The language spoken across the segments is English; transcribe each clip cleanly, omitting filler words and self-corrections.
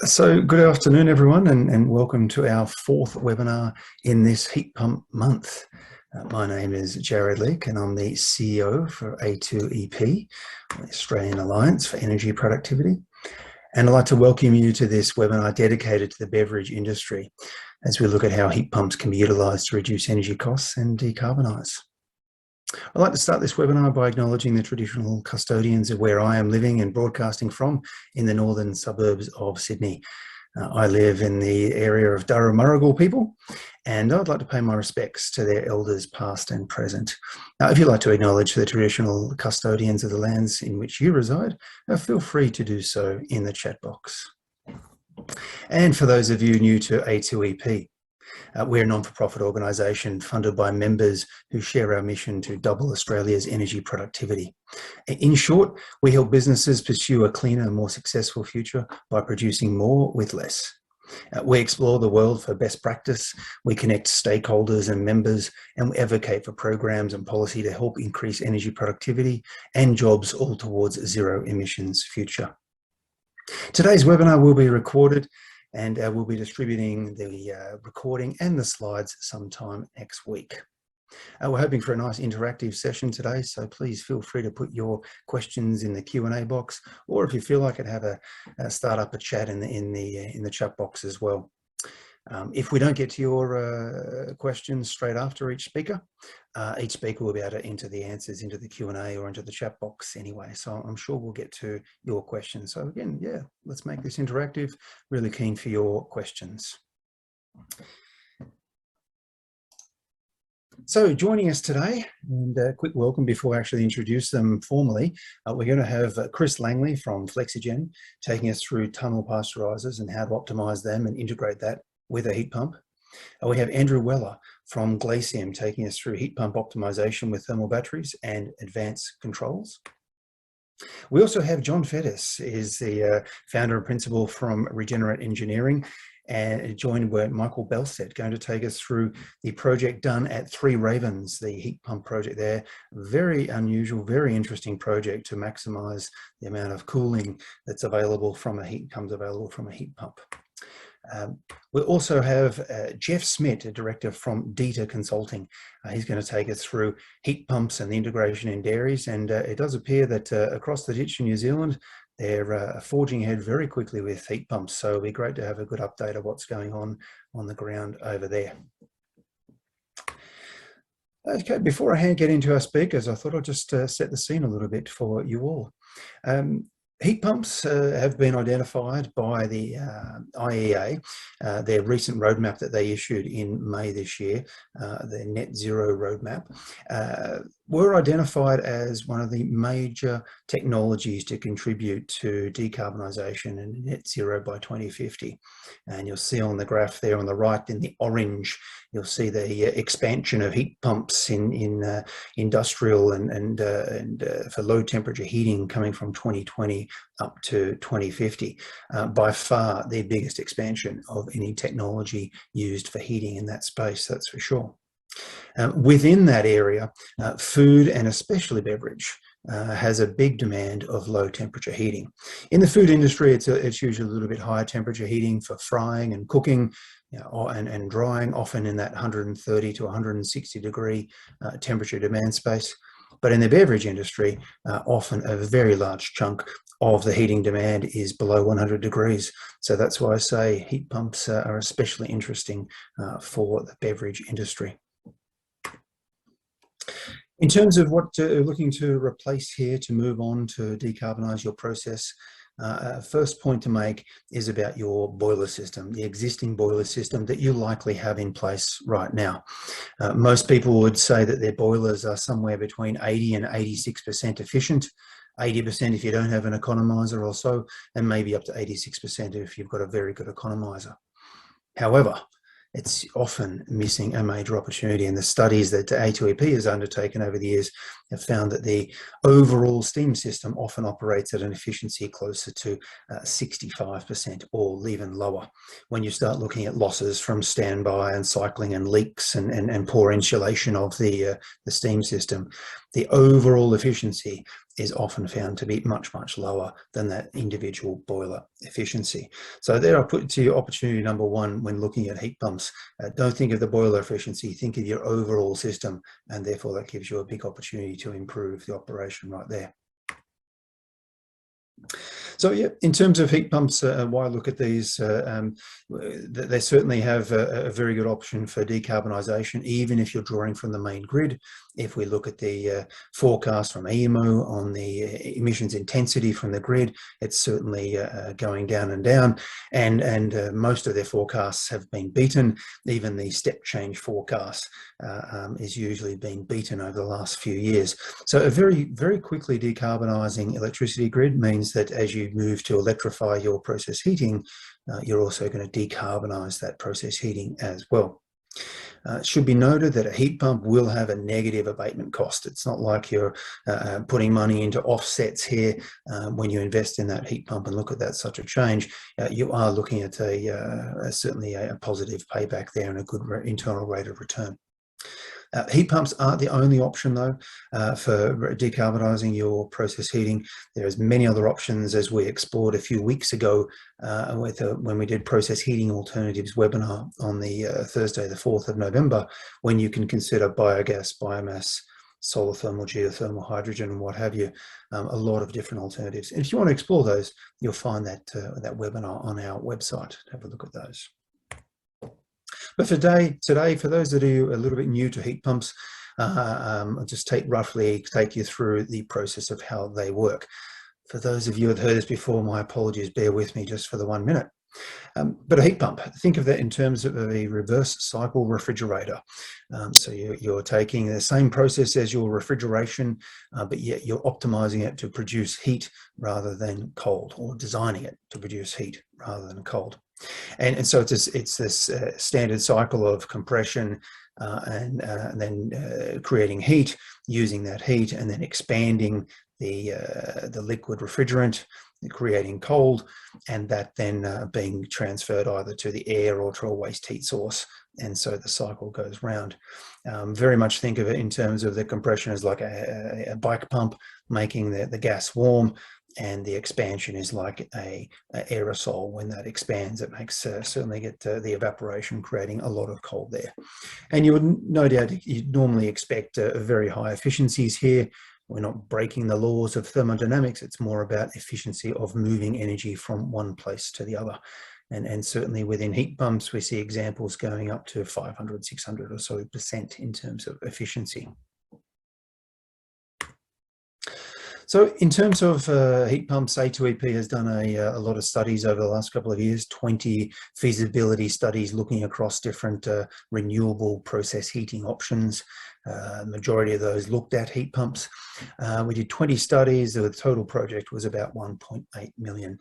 So good afternoon, everyone, and welcome to our fourth webinar in this heat pump month. My name is Jarrod Leek, and I'm the CEO for A2EP, the Australian Alliance for Energy Productivity. And I'd like to welcome you to this webinar dedicated to the beverage industry as we look at how heat pumps can be utilised to reduce energy costs and decarbonise. I'd like to start this webinar by acknowledging the traditional custodians of where I am living and broadcasting from in the northern suburbs of Sydney. I live in the area of Darramurrugal people, and I'd like to pay my respects to their elders past and present. Now, if you'd like to acknowledge the traditional custodians of the lands in which you reside, feel free to do so in the chat box. And for those of you new to A2EP, we're a non-for-profit organisation funded by members who share our mission to double Australia's energy productivity. In short, we help businesses pursue a cleaner, more successful future by producing more with less. We explore the world for best practice, we connect stakeholders and members, and we advocate for programs and policy to help increase energy productivity and jobs, all towards a zero emissions future. Today's webinar will be recorded, and we'll be distributing the recording and the slides sometime next week. We're hoping for a nice interactive session today, so please feel free to put your questions in the Q&A box, or if you feel like it, have start up a chat in the chat box as well. If we don't get to your questions straight after each speaker will be able to enter the answers into the Q&A or into the chat box anyway. So I'm sure we'll get to your questions. So again, yeah, let's make this interactive. Really keen for your questions. So joining us today, and a quick welcome before I actually introduce them formally, we're going to have Kris Langley from Flexigen taking us through tunnel pasteurizers and how to optimize them and integrate that with a heat pump. We have Andrew Weller from Glacium taking us through heat pump optimization with thermal batteries and advanced controls. We also have John Fettes, is the founder and principal from Regenerate Engineering, and joined by Michael Bellstead, going to take us through the project done at Three Ravens, the heat pump project there. Very unusual, very interesting project to maximise the amount of cooling that's available from a heat pump. We also have Jeff Smit, a director from DETA Consulting. He's going to take us through heat pumps and the integration in dairies, and it does appear that across the ditch in New Zealand, they're forging ahead very quickly with heat pumps, so it'll be great to have a good update of what's going on the ground over there. Okay, before I get into our speakers, I thought I'd just set the scene a little bit for you all. Heat pumps have been identified by the IEA, their recent roadmap that they issued in May this year, their net zero roadmap, were identified as one of the major technologies to contribute to decarbonisation and net zero by 2050. And you'll see on the graph there on the right in the orange, you'll see the expansion of heat pumps in industrial and for low temperature heating coming from 2020 up to 2050. By far the biggest expansion of any technology used for heating in that space, that's for sure. Within that area, food and especially beverage has a big demand of low temperature heating. In the food industry, it's usually a little bit higher temperature heating for frying and cooking, and drying, often in that 130 to 160 degree temperature demand space. But in the beverage industry, often a very large chunk of the heating demand is below 100 degrees. So that's why I say heat pumps are especially interesting for the beverage industry. In terms of what you're looking to replace here to move on to decarbonise your process, first point to make is about your boiler system, the existing boiler system that you likely have in place right now. Most people would say that their boilers are somewhere between 80 and 86% efficient, 80% if you don't have an economiser or so, and maybe up to 86% if you've got a very good economiser. However, it's often missing a major opportunity, and the studies that A2EP has undertaken over the years have found that the overall steam system often operates at an efficiency closer to 65% or even lower. When you start looking at losses from standby and cycling and leaks and poor insulation of the steam system, the overall efficiency is often found to be much, much lower than that individual boiler efficiency. So there I put to you opportunity number one when looking at heat pumps. Don't think of the boiler efficiency, think of your overall system, and therefore that gives you a big opportunity to improve the operation right there. So yeah, in terms of heat pumps, why look at these? They certainly have a very good option for decarbonisation, even if you're drawing from the main grid. If we look at the forecast from EMO on the emissions intensity from the grid, it's certainly going down and down, and most of their forecasts have been beaten. Even the step change forecast is usually being beaten over the last few years. So a very, very quickly decarbonising electricity grid means that as you move to electrify your process heating, you're also going to decarbonise that process heating as well. It should be noted that a heat pump will have a negative abatement cost. It's not like you're putting money into offsets here when you invest in that heat pump and look at that such a change. You are looking at certainly a positive payback there and a good internal rate of return. Heat pumps aren't the only option though for decarbonising your process heating. There's many other options, as we explored a few weeks ago when we did process heating alternatives webinar on the Thursday the 4th of November, when you can consider biogas, biomass, solar thermal, geothermal, hydrogen, and what have you, a lot of different alternatives. And if you want to explore those, you'll find that that webinar on our website. Have a look at those. But for today, for those that are a little bit new to heat pumps, I'll just roughly take you through the process of how they work. For those of you who have heard this before, my apologies, bear with me just for the 1 minute. But a heat pump, think of that in terms of a reverse cycle refrigerator. So you're taking the same process as your refrigeration, but yet you're optimizing it to produce heat rather than cold, or designing it to produce heat rather than cold. And so it's this standard cycle of compression and then creating heat, using that heat, and then expanding the liquid refrigerant, creating cold, and that then being transferred either to the air or to a waste heat source. And so the cycle goes round. Very much think of it in terms of the compression as like a bike pump, making the gas warm, and the expansion is like a aerosol. When that expands, it makes certainly get the evaporation, creating a lot of cold there. And you would no doubt, you'd normally expect very high efficiencies here. We're not breaking the laws of thermodynamics. It's more about efficiency of moving energy from one place to the other. And certainly within heat pumps, we see examples going up to 500, 600 or so % in terms of efficiency. So in terms of heat pumps, A2EP has done a lot of studies over the last couple of years, 20 feasibility studies looking across different renewable process heating options. Majority of those looked at heat pumps. We did 20 studies. The total project was about 1.8 million.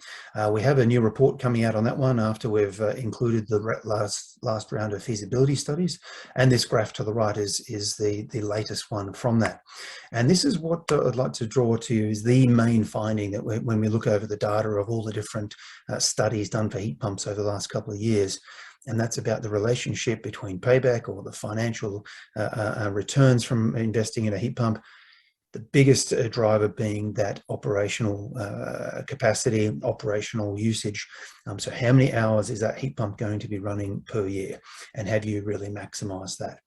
We have a new report coming out on that one after we've included the last round of feasibility studies. And this graph to the right is the latest one from that. And this is what I'd like to draw to you, is the main finding that when we look over the data of all the different studies done for heat pumps over the last couple of years. And that's about the relationship between payback, or the financial returns from investing in a heat pump. The biggest driver being that operational capacity, operational usage. So how many hours is that heat pump going to be running per year? And have you really maximized that?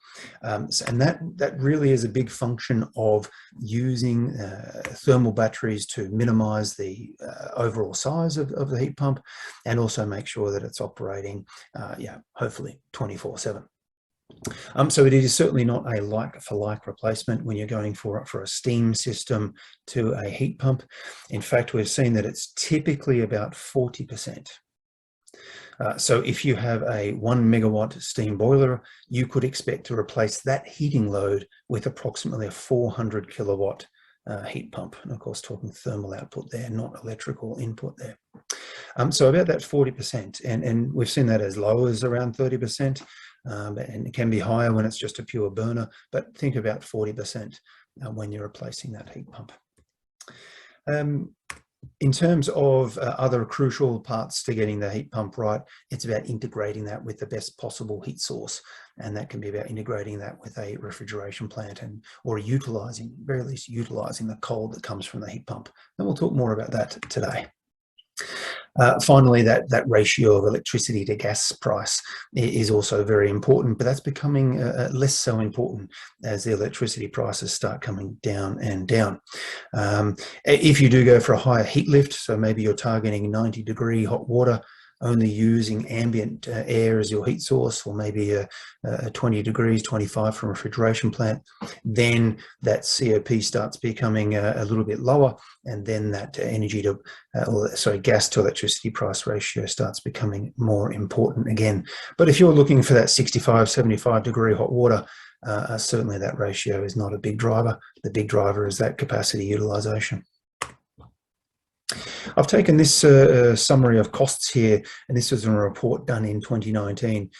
And that really is a big function of using thermal batteries to minimize the overall size of the heat pump, and also make sure that it's operating, hopefully 24/7. So it is certainly not a like-for-like replacement when you're going for a steam system to a heat pump. In fact, we've seen that it's typically about 40%. So if you have a 1 megawatt steam boiler, you could expect to replace that heating load with approximately a 400 kilowatt heat pump. And of course, talking thermal output there, not electrical input there. So about that 40%, and we've seen that as low as around 30%. And it can be higher when it's just a pure burner, but think about 40% when you're replacing that heat pump. In terms of other crucial parts to getting the heat pump right, it's about integrating that with the best possible heat source. And that can be about integrating that with a refrigeration plant or utilising, very least utilising the cold that comes from the heat pump. And we'll talk more about that today. Finally, that ratio of electricity to gas price is also very important, but that's becoming less so important as the electricity prices start coming down and down. If you do go for a higher heat lift, so maybe you're targeting 90-degree hot water, only using ambient air as your heat source, or maybe 20 degrees, 25 from a refrigeration plant, then that COP starts becoming a little bit lower, and then that gas to electricity price ratio starts becoming more important again. But if you're looking for that 65, 75 degree hot water, certainly that ratio is not a big driver. The big driver is that capacity utilisation. I've taken this summary of costs here, and this was a report done in 2019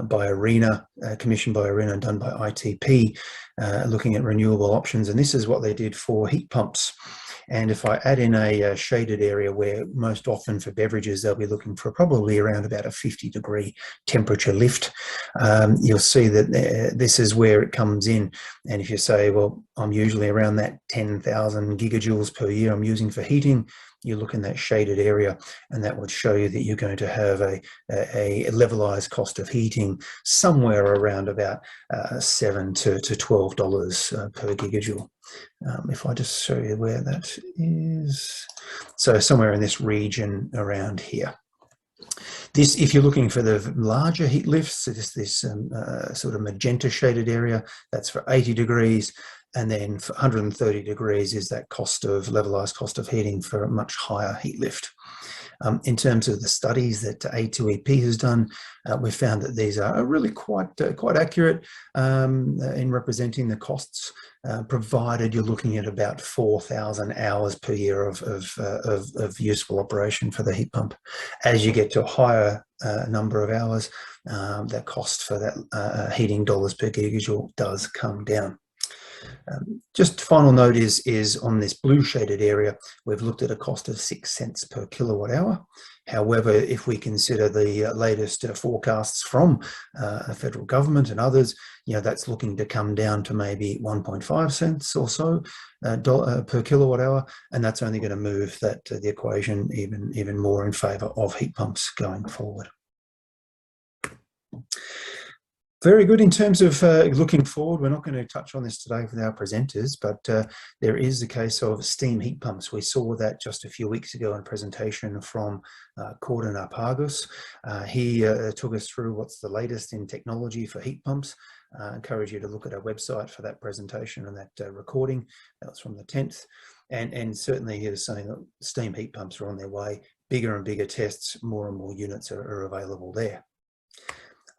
by ARENA, commissioned by ARENA and done by A2EP, looking at renewable options. And this is what they did for heat pumps. And if I add in a shaded area where most often for beverages, they'll be looking for probably around about a 50-degree temperature lift, you'll see that this is where it comes in. And if you say, well, I'm usually around that 10,000 gigajoules per year I'm using for heating, you look in that shaded area, and that would show you that you're going to have a levelized cost of heating somewhere around about $7 to $12 per gigajoule. If I just show you where that is, so somewhere in this region around here. This, if you're looking for the larger heat lifts, so this sort of magenta shaded area, that's for 80 degrees. And then for 130 degrees is that levelized cost of heating for a much higher heat lift. In terms of the studies that A2EP has done, we've found that these are really quite accurate in representing the costs, provided you're looking at about 4,000 hours per year of useful operation for the heat pump. As you get to a higher number of hours, that cost for that heating dollars per gigajoule does come down. Just final note is on this blue shaded area, we've looked at a cost of 6 cents per kilowatt hour. However, if we consider the latest forecasts from the federal government and others, that's looking to come down to maybe 1.5 cents or so per kilowatt hour, and that's only going to move the equation even more in favour of heat pumps going forward. Very good. In terms of looking forward, we're not going to touch on this today with our presenters, but there is the case of steam heat pumps. We saw that just a few weeks ago in a presentation from Gordon Arpagus. He took us through what's the latest in technology for heat pumps. I encourage you to look at our website for that presentation and that recording. That was from the 10th. And certainly he was saying that steam heat pumps are on their way. Bigger and bigger tests, more and more units are available there.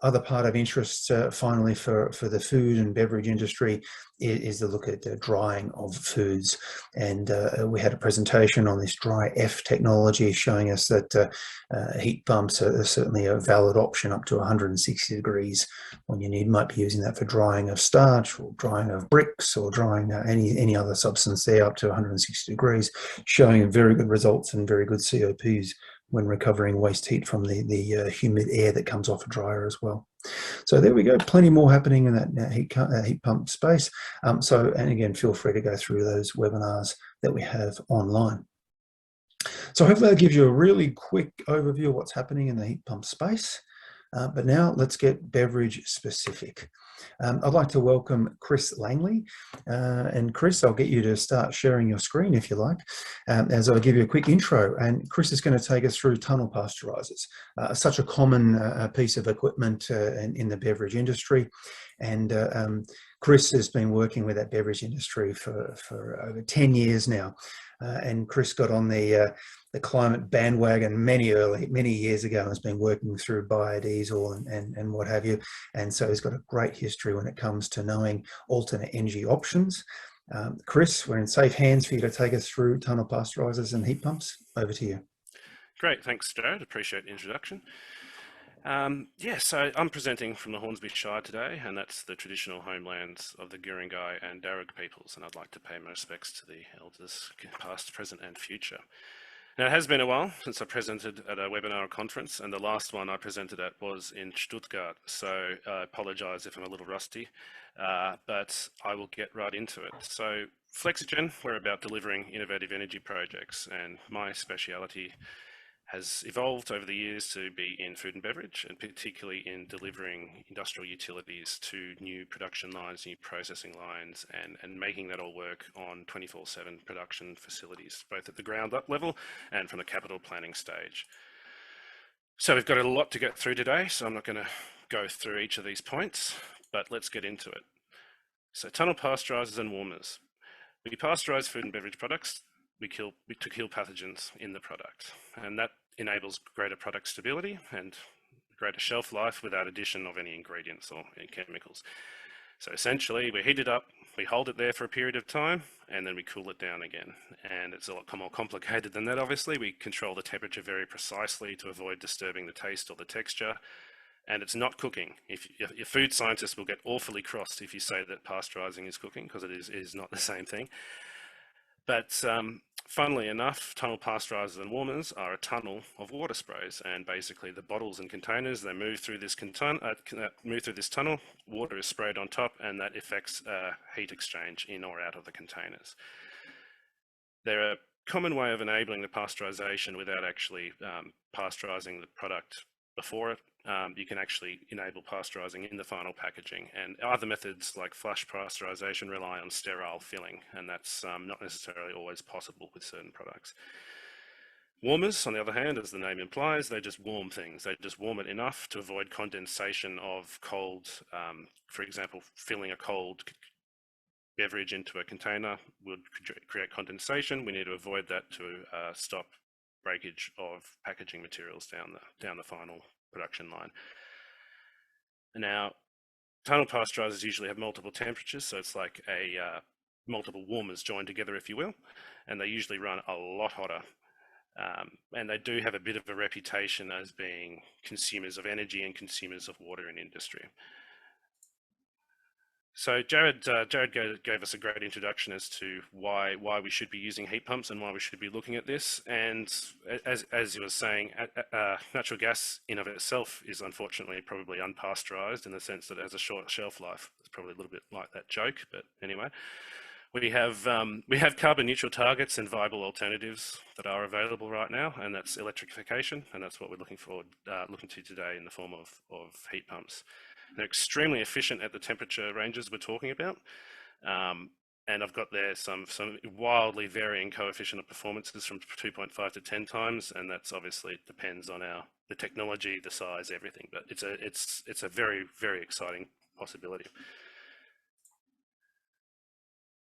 Other part of interest, finally, for the food and beverage industry is the look at the drying of foods. And we had a presentation on this dry F technology showing us that heat pumps are certainly a valid option up to 160 degrees when you might be using that for drying of starch or drying of bricks or drying any other substance there up to 160 degrees, showing very good results and very good COPs when recovering waste heat from the humid air that comes off a dryer as well. So there we go, plenty more happening in that heat pump space. And again, feel free to go through those webinars that we have online. So hopefully that gives you a really quick overview of what's happening in the heat pump space. But now let's get beverage specific. I'd like to welcome Kris Langley. And Kris, I'll get you to start sharing your screen if you like, as I give you a quick intro. And Kris is going to take us through tunnel pasteurizers, such a common piece of equipment in the beverage industry. And Kris has been working with that beverage industry for over 10 years now. And Kris got on the climate bandwagon many years ago and has been working through biodiesel and what have you. And so he's got a great history when it comes to knowing alternate energy options. Kris, we're in safe hands for you to take us through tunnel pasteurizers and heat pumps. Over to you. Great, thanks, Jarrod. Appreciate the introduction. So I'm presenting from the Hornsby Shire today, and that's the traditional homelands of the Guringai and Darug peoples, and I'd like to pay my respects to the elders past, present and future. Now, it has been a while since I presented at a webinar or conference, and the last one I presented at was in Stuttgart, so I apologise if I'm a little rusty, but I will get right into it. So Flexigen, we're about delivering innovative energy projects, and my speciality has evolved over the years to be in food and beverage, and particularly in delivering industrial utilities to new production lines, new processing lines, and making that all work on 24/7 production facilities, both at the ground up level and from the capital planning stage. So we've got a lot to get through today, so I'm not going to go through each of these points, but let's get into it. So tunnel pasteurizers and warmers. We pasteurize food and beverage products to kill pathogens in the product, and that enables greater product stability and greater shelf life without addition of any ingredients or any chemicals. So essentially, we heat it up, we hold it there for a period of time, and then we cool it down again. And it's a lot more complicated than that, obviously. We control the temperature very precisely to avoid disturbing the taste or the texture. And it's not cooking. Your food scientists will get awfully cross if you say that pasteurizing is cooking, because it is not the same thing. But funnily enough, tunnel pasteurizers and warmers are a tunnel of water sprays, and basically the bottles and containers, they move through this tunnel, water is sprayed on top, and that affects heat exchange in or out of the containers. They're a common way of enabling the pasteurization without actually pasteurizing the product before it. You can actually enable pasteurizing in the final packaging, and other methods like flash pasteurization rely on sterile filling, and that's not necessarily always possible with certain products. Warmers, on the other hand, as the name implies, they just warm things. They just warm it enough to avoid condensation of cold, for example, filling a cold beverage into a container would create condensation. We need to avoid that to stop breakage of packaging materials down the final production line. Now, tunnel pasteurizers usually have multiple temperatures, so it's like multiple warmers joined together, if you will, and they usually run a lot hotter. And they do have a bit of a reputation as being consumers of energy and consumers of water in industry. So Jarrod gave us a great introduction as to why we should be using heat pumps and why we should be looking at this. And as he was saying, natural gas in of itself is unfortunately probably unpasteurized in the sense that it has a short shelf life. It's probably a little bit like that joke, but anyway. We have carbon neutral targets and viable alternatives that are available right now, and that's electrification, and that's what we're looking to today in the form of heat pumps. They're extremely efficient at the temperature ranges we're talking about, and I've got there some wildly varying coefficient of performances from 2.5 to 10 times, and that's obviously depends on the technology, the size, everything. But it's a very, very exciting possibility.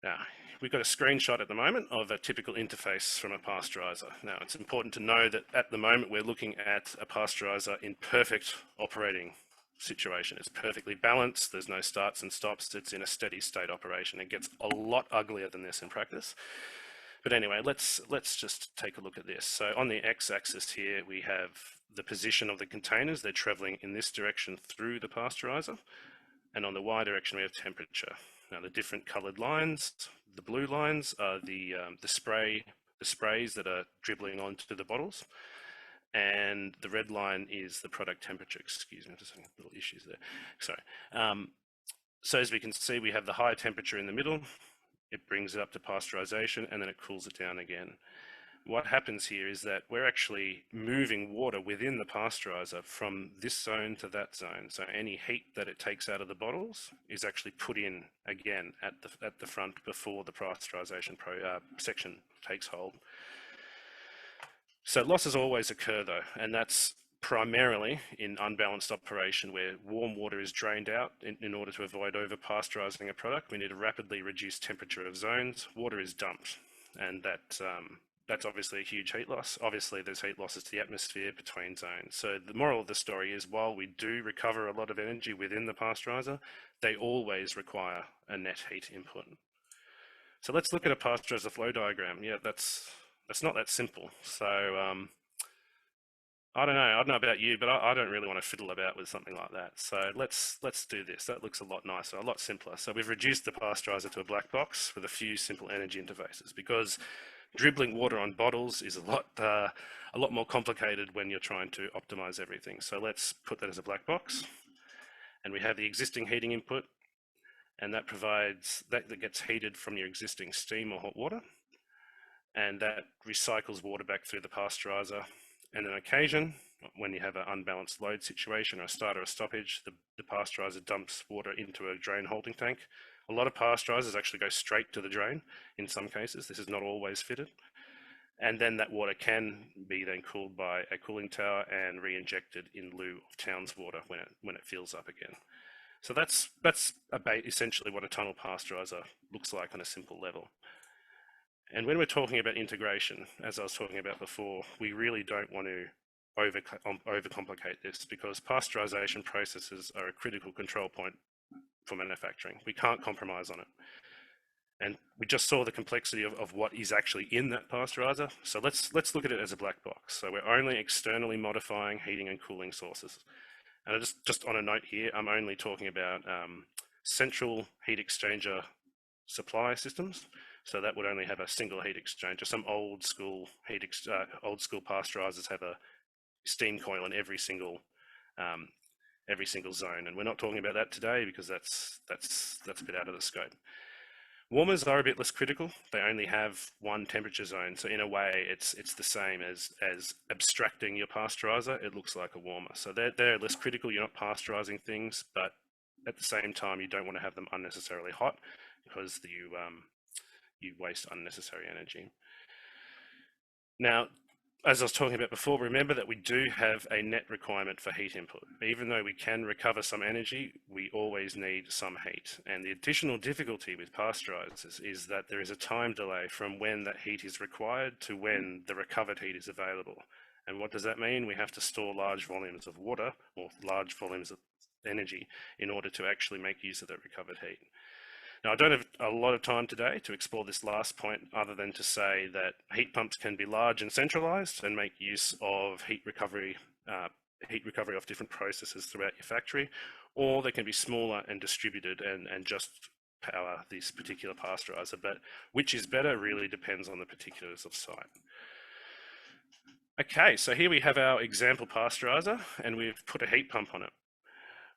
Now, we've got a screenshot at the moment of a typical interface from a pasteurizer. Now, it's important to know that at the moment we're looking at a pasteurizer in perfect operating situation. It's perfectly balanced, there's no starts and stops, it's in a steady state operation. It gets a lot uglier than this in practice. But anyway, let's just take a look at this. So on the x-axis here, we have the position of the containers. They're traveling in this direction through the pasteurizer. And on the y direction, we have temperature. Now the different colored lines, the blue lines are the sprays that are dribbling onto the bottles. And the red line is the product temperature. Excuse me, I'm just having little issues there. Sorry. So as we can see, we have the high temperature in the middle. It brings it up to pasteurization, and then it cools it down again. What happens here is that we're actually moving water within the pasteurizer from this zone to that zone. So any heat that it takes out of the bottles is actually put in again at the front before the pasteurization section takes hold. So losses always occur though, and that's primarily in unbalanced operation where warm water is drained out in order to avoid over pasteurizing a product. We need to rapidly reduce temperature of zones. Water is dumped, and that's obviously a huge heat loss. Obviously, there's heat losses to the atmosphere between zones. So the moral of the story is while we do recover a lot of energy within the pasteurizer, they always require a net heat input. So let's look at a pasteurizer flow diagram. Yeah, that's not that simple. So I don't know about you, but I don't really want to fiddle about with something like that. So let's do this. That looks a lot nicer, a lot simpler. So we've reduced the pasteurizer to a black box with a few simple energy interfaces because Dribbling water on bottles is a lot more complicated when you're trying to optimize everything. So let's put that as a black box. And we have the existing heating input, and that provides, that gets heated from your existing steam or hot water. And that recycles water back through the pasteurizer. And on occasion, when you have an unbalanced load situation or a start or a stoppage, the pasteurizer dumps water into a drain holding tank. A lot of pasteurizers actually go straight to the drain in some cases. This is not always fitted. And then that water can be then cooled by a cooling tower and re-injected in lieu of town's water when it fills up again. So that's essentially what a tunnel pasteurizer looks like on a simple level. And when we're talking about integration, as I was talking about before, we really don't want to overcomplicate this, because pasteurization processes are a critical control point for manufacturing. We can't compromise on it. And we just saw the complexity of what is actually in that pasteurizer. So let's look at it as a black box. So we're only externally modifying heating and cooling sources. And just on a note here, I'm only talking about central heat exchanger supply systems. So that would only have a single heat exchanger. Some old school pasteurizers have a steam coil in every single zone, and we're not talking about that today because that's a bit out of the scope. Warmers are a bit less critical. They only have one temperature zone, so in a way, it's the same as abstracting your pasteurizer. It looks like a warmer, so they're less critical. You're not pasteurizing things, but at the same time, you don't want to have them unnecessarily hot because you waste unnecessary energy. Now, as I was talking about before, remember that we do have a net requirement for heat input. Even though we can recover some energy, we always need some heat. And the additional difficulty with pasteurizers is that there is a time delay from when that heat is required to when the recovered heat is available. And what does that mean? We have to store large volumes of water or large volumes of energy in order to actually make use of that recovered heat. Now, I don't have a lot of time today to explore this last point, other than to say that heat pumps can be large and centralized and make use of heat recovery of different processes throughout your factory, or they can be smaller and distributed and just power this particular pasteurizer. But which is better really depends on the particulars of site. Okay, so here we have our example pasteurizer, and we've put a heat pump on it.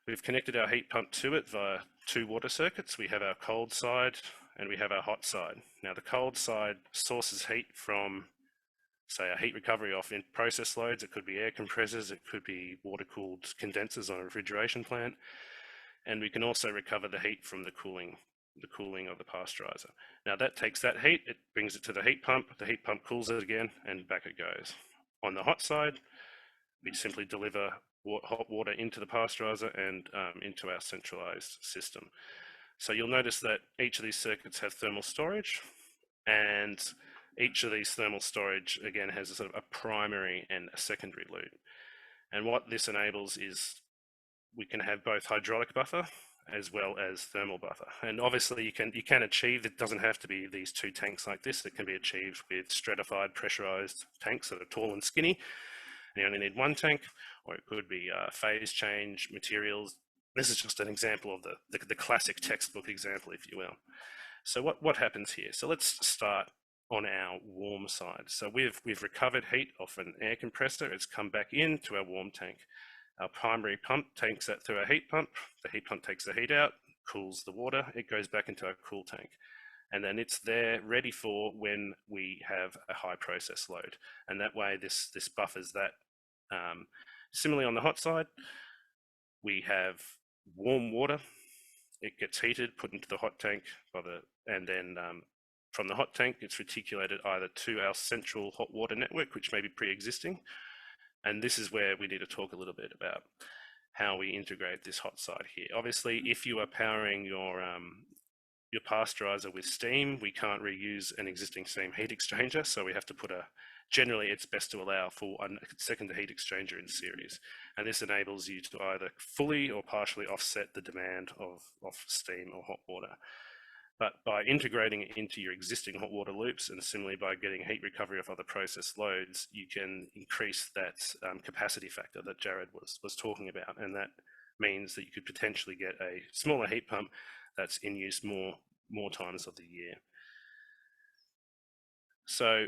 We've connected our heat pump to it via two water circuits. We have our cold side and we have our hot side. Now the cold side sources heat from, say, a heat recovery off in process loads. It could be air compressors, it could be water-cooled condensers on a refrigeration plant. And we can also recover the heat from the cooling of the pasteurizer. Now that takes that heat, it brings it to the heat pump cools it again, and back it goes. On the hot side, we simply deliver hot water into the pasteurizer and into our centralized system. So you'll notice that each of these circuits have thermal storage, and each of these thermal storage again has a sort of a primary and a secondary loop. And what this enables is we can have both hydraulic buffer as well as thermal buffer. And obviously you can achieve, it doesn't have to be these two tanks like this. It can be achieved with stratified pressurized tanks that are tall and skinny. You only need one tank, or it could be phase change materials. This is just an example of the classic textbook example, if you will. So what happens here? So let's start on our warm side. So we've recovered heat off an air compressor. It's come back into our warm tank. Our primary pump takes that through our heat pump. The heat pump takes the heat out, cools the water. It goes back into our cool tank. And then it's there ready for when we have a high process load. And that way this buffers that. Similarly on the hot side, we have warm water. It gets heated, put into the hot tank, and then from the hot tank, it's reticulated either to our central hot water network, which may be pre-existing. And this is where we need to talk a little bit about how we integrate this hot side here. Obviously, if you are powering your pasteurizer with steam, we can't reuse an existing steam heat exchanger, so we have to put generally it's best to allow for a second heat exchanger in series. And this enables you to either fully or partially offset the demand of steam or hot water. But by integrating it into your existing hot water loops, and similarly by getting heat recovery of other process loads, you can increase that capacity factor that Jarrod was talking about. And that means that you could potentially get a smaller heat pump that's in use more times of the year. So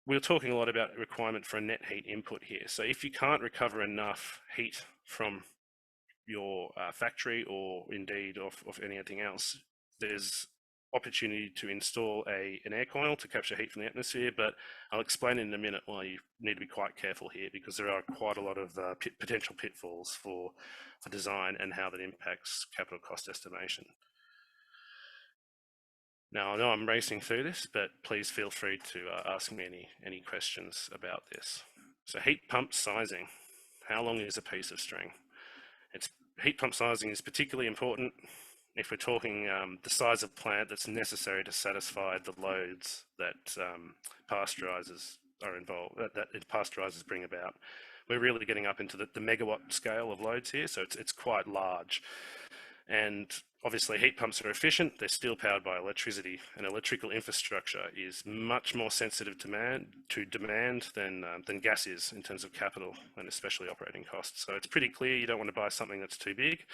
we're talking a lot about requirement for a net heat input here. So if you can't recover enough heat from your factory or indeed of anything else, there's opportunity to install an air coil to capture heat from the atmosphere, but I'll explain in a minute why you need to be quite careful here, because there are quite a lot of potential pitfalls for design and how that impacts capital cost estimation. Now, I know I'm racing through this, but please feel free to ask me any questions about this. So heat pump sizing. How long is a piece of string? Heat pump sizing is particularly important if we're talking the size of plant that's necessary to satisfy the loads that pasteurizers are involved, that pasteurizers bring about. We're really getting up into the megawatt scale of loads here, so it's quite large. And obviously heat pumps are efficient, they're still powered by electricity, and electrical infrastructure is much more sensitive to demand than gas is in terms of capital and especially operating costs. So it's pretty clear you don't want to buy something that's too big,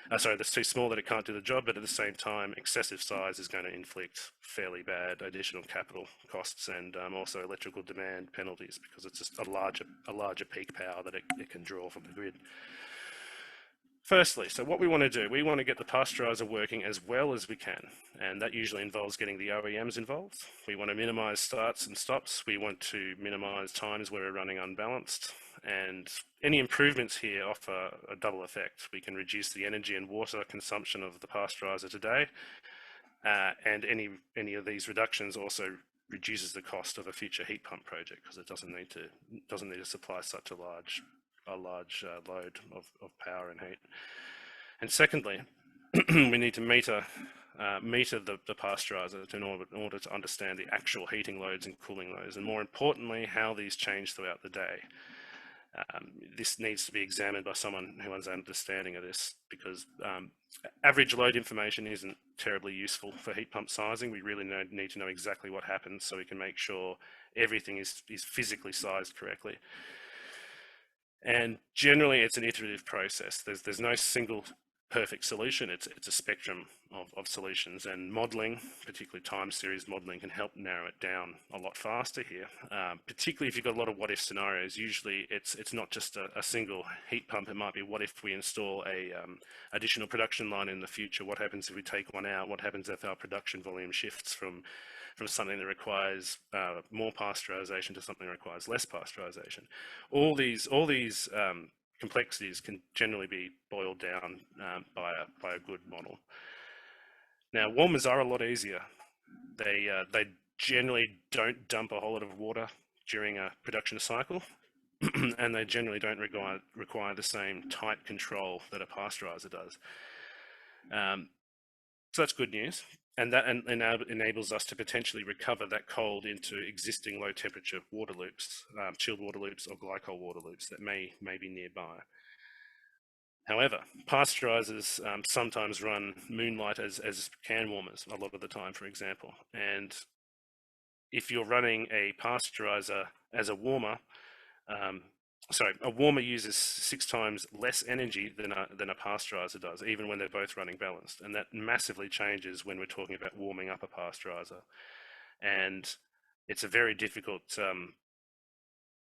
that's too small that it can't do the job, but at the same time, excessive size is going to inflict fairly bad additional capital costs and also electrical demand penalties, because it's just a larger peak power that it can draw from the grid. Firstly, so what we want to do, we want to get the pasteurizer working as well as we can, and that usually involves getting the OEMs involved. We want to minimize starts and stops. We want to minimize times where we're running unbalanced, and any improvements here offer a double effect. We can reduce the energy and water consumption of the pasteurizer today, and any of these reductions also reduces the cost of a future heat pump project, because it doesn't need to supply such a large load of power and heat. And secondly, we need to meter the pasteurizer in order to understand the actual heating loads and cooling loads, and more importantly, how these change throughout the day. This needs to be examined by someone who has an understanding of this, because average load information isn't terribly useful for heat pump sizing. We really need to know exactly what happens so we can make sure everything is physically sized correctly. And generally, it's an iterative process. There's no single perfect solution. It's a spectrum of solutions, and modeling, particularly time series modeling, can help narrow it down a lot faster here. Particularly if you've got a lot of what-if scenarios. Usually, it's not just a single heat pump. It might be, what if we install a additional production line in the future? What happens if we take one out? What happens if our production volume shifts from something that requires more pasteurization to something that requires less pasteurization? All these complexities can generally be boiled down by a good model. Now, warmers are a lot easier. They generally don't dump a whole lot of water during a production cycle, and they generally don't require the same tight control that a pasteurizer does. So that's good news. And that enables us to potentially recover that cold into existing low temperature water loops, chilled water loops or glycol water loops that may be nearby. However, pasteurizers sometimes run moonlight as can warmers a lot of the time, for example. And if you're running a pasteurizer as a warmer, a warmer uses 6 times less energy than a pasteurizer does, even when they're both running balanced. And that massively changes when we're talking about warming up a pasteurizer. And it's a very difficult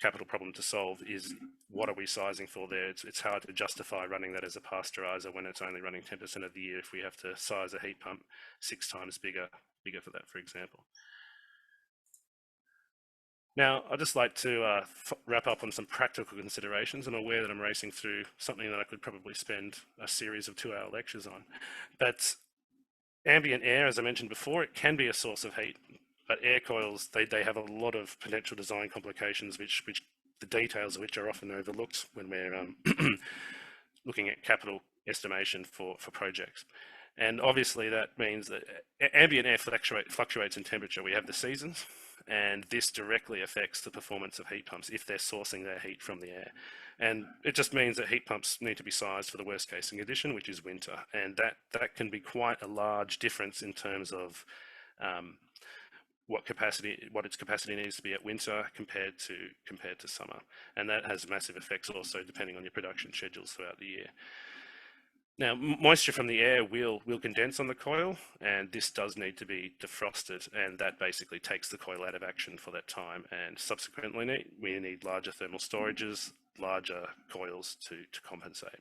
capital problem to solve, is what are we sizing for there? It's hard to justify running that as a pasteurizer when it's only running 10% of the year if we have to size a heat pump 6 times bigger for that, for example. Now, I'd just like to wrap up on some practical considerations. I'm aware that I'm racing through something that I could probably spend a series of 2-hour lectures on. But ambient air, as I mentioned before, it can be a source of heat. But air coils, they have a lot of potential design complications, which the details of which are often overlooked when we're looking at capital estimation for projects. And obviously that means that ambient air fluctuates in temperature. We have the seasons, and this directly affects the performance of heat pumps if they're sourcing their heat from the air. And it just means that heat pumps need to be sized for the worst case condition, which is winter. And that can be quite a large difference in terms of what its capacity needs to be at winter compared to summer. And that has massive effects also depending on your production schedules throughout the year. Now, moisture from the air will condense on the coil, and this does need to be defrosted, and that basically takes the coil out of action for that time. And subsequently, we need larger thermal storages, larger coils to compensate.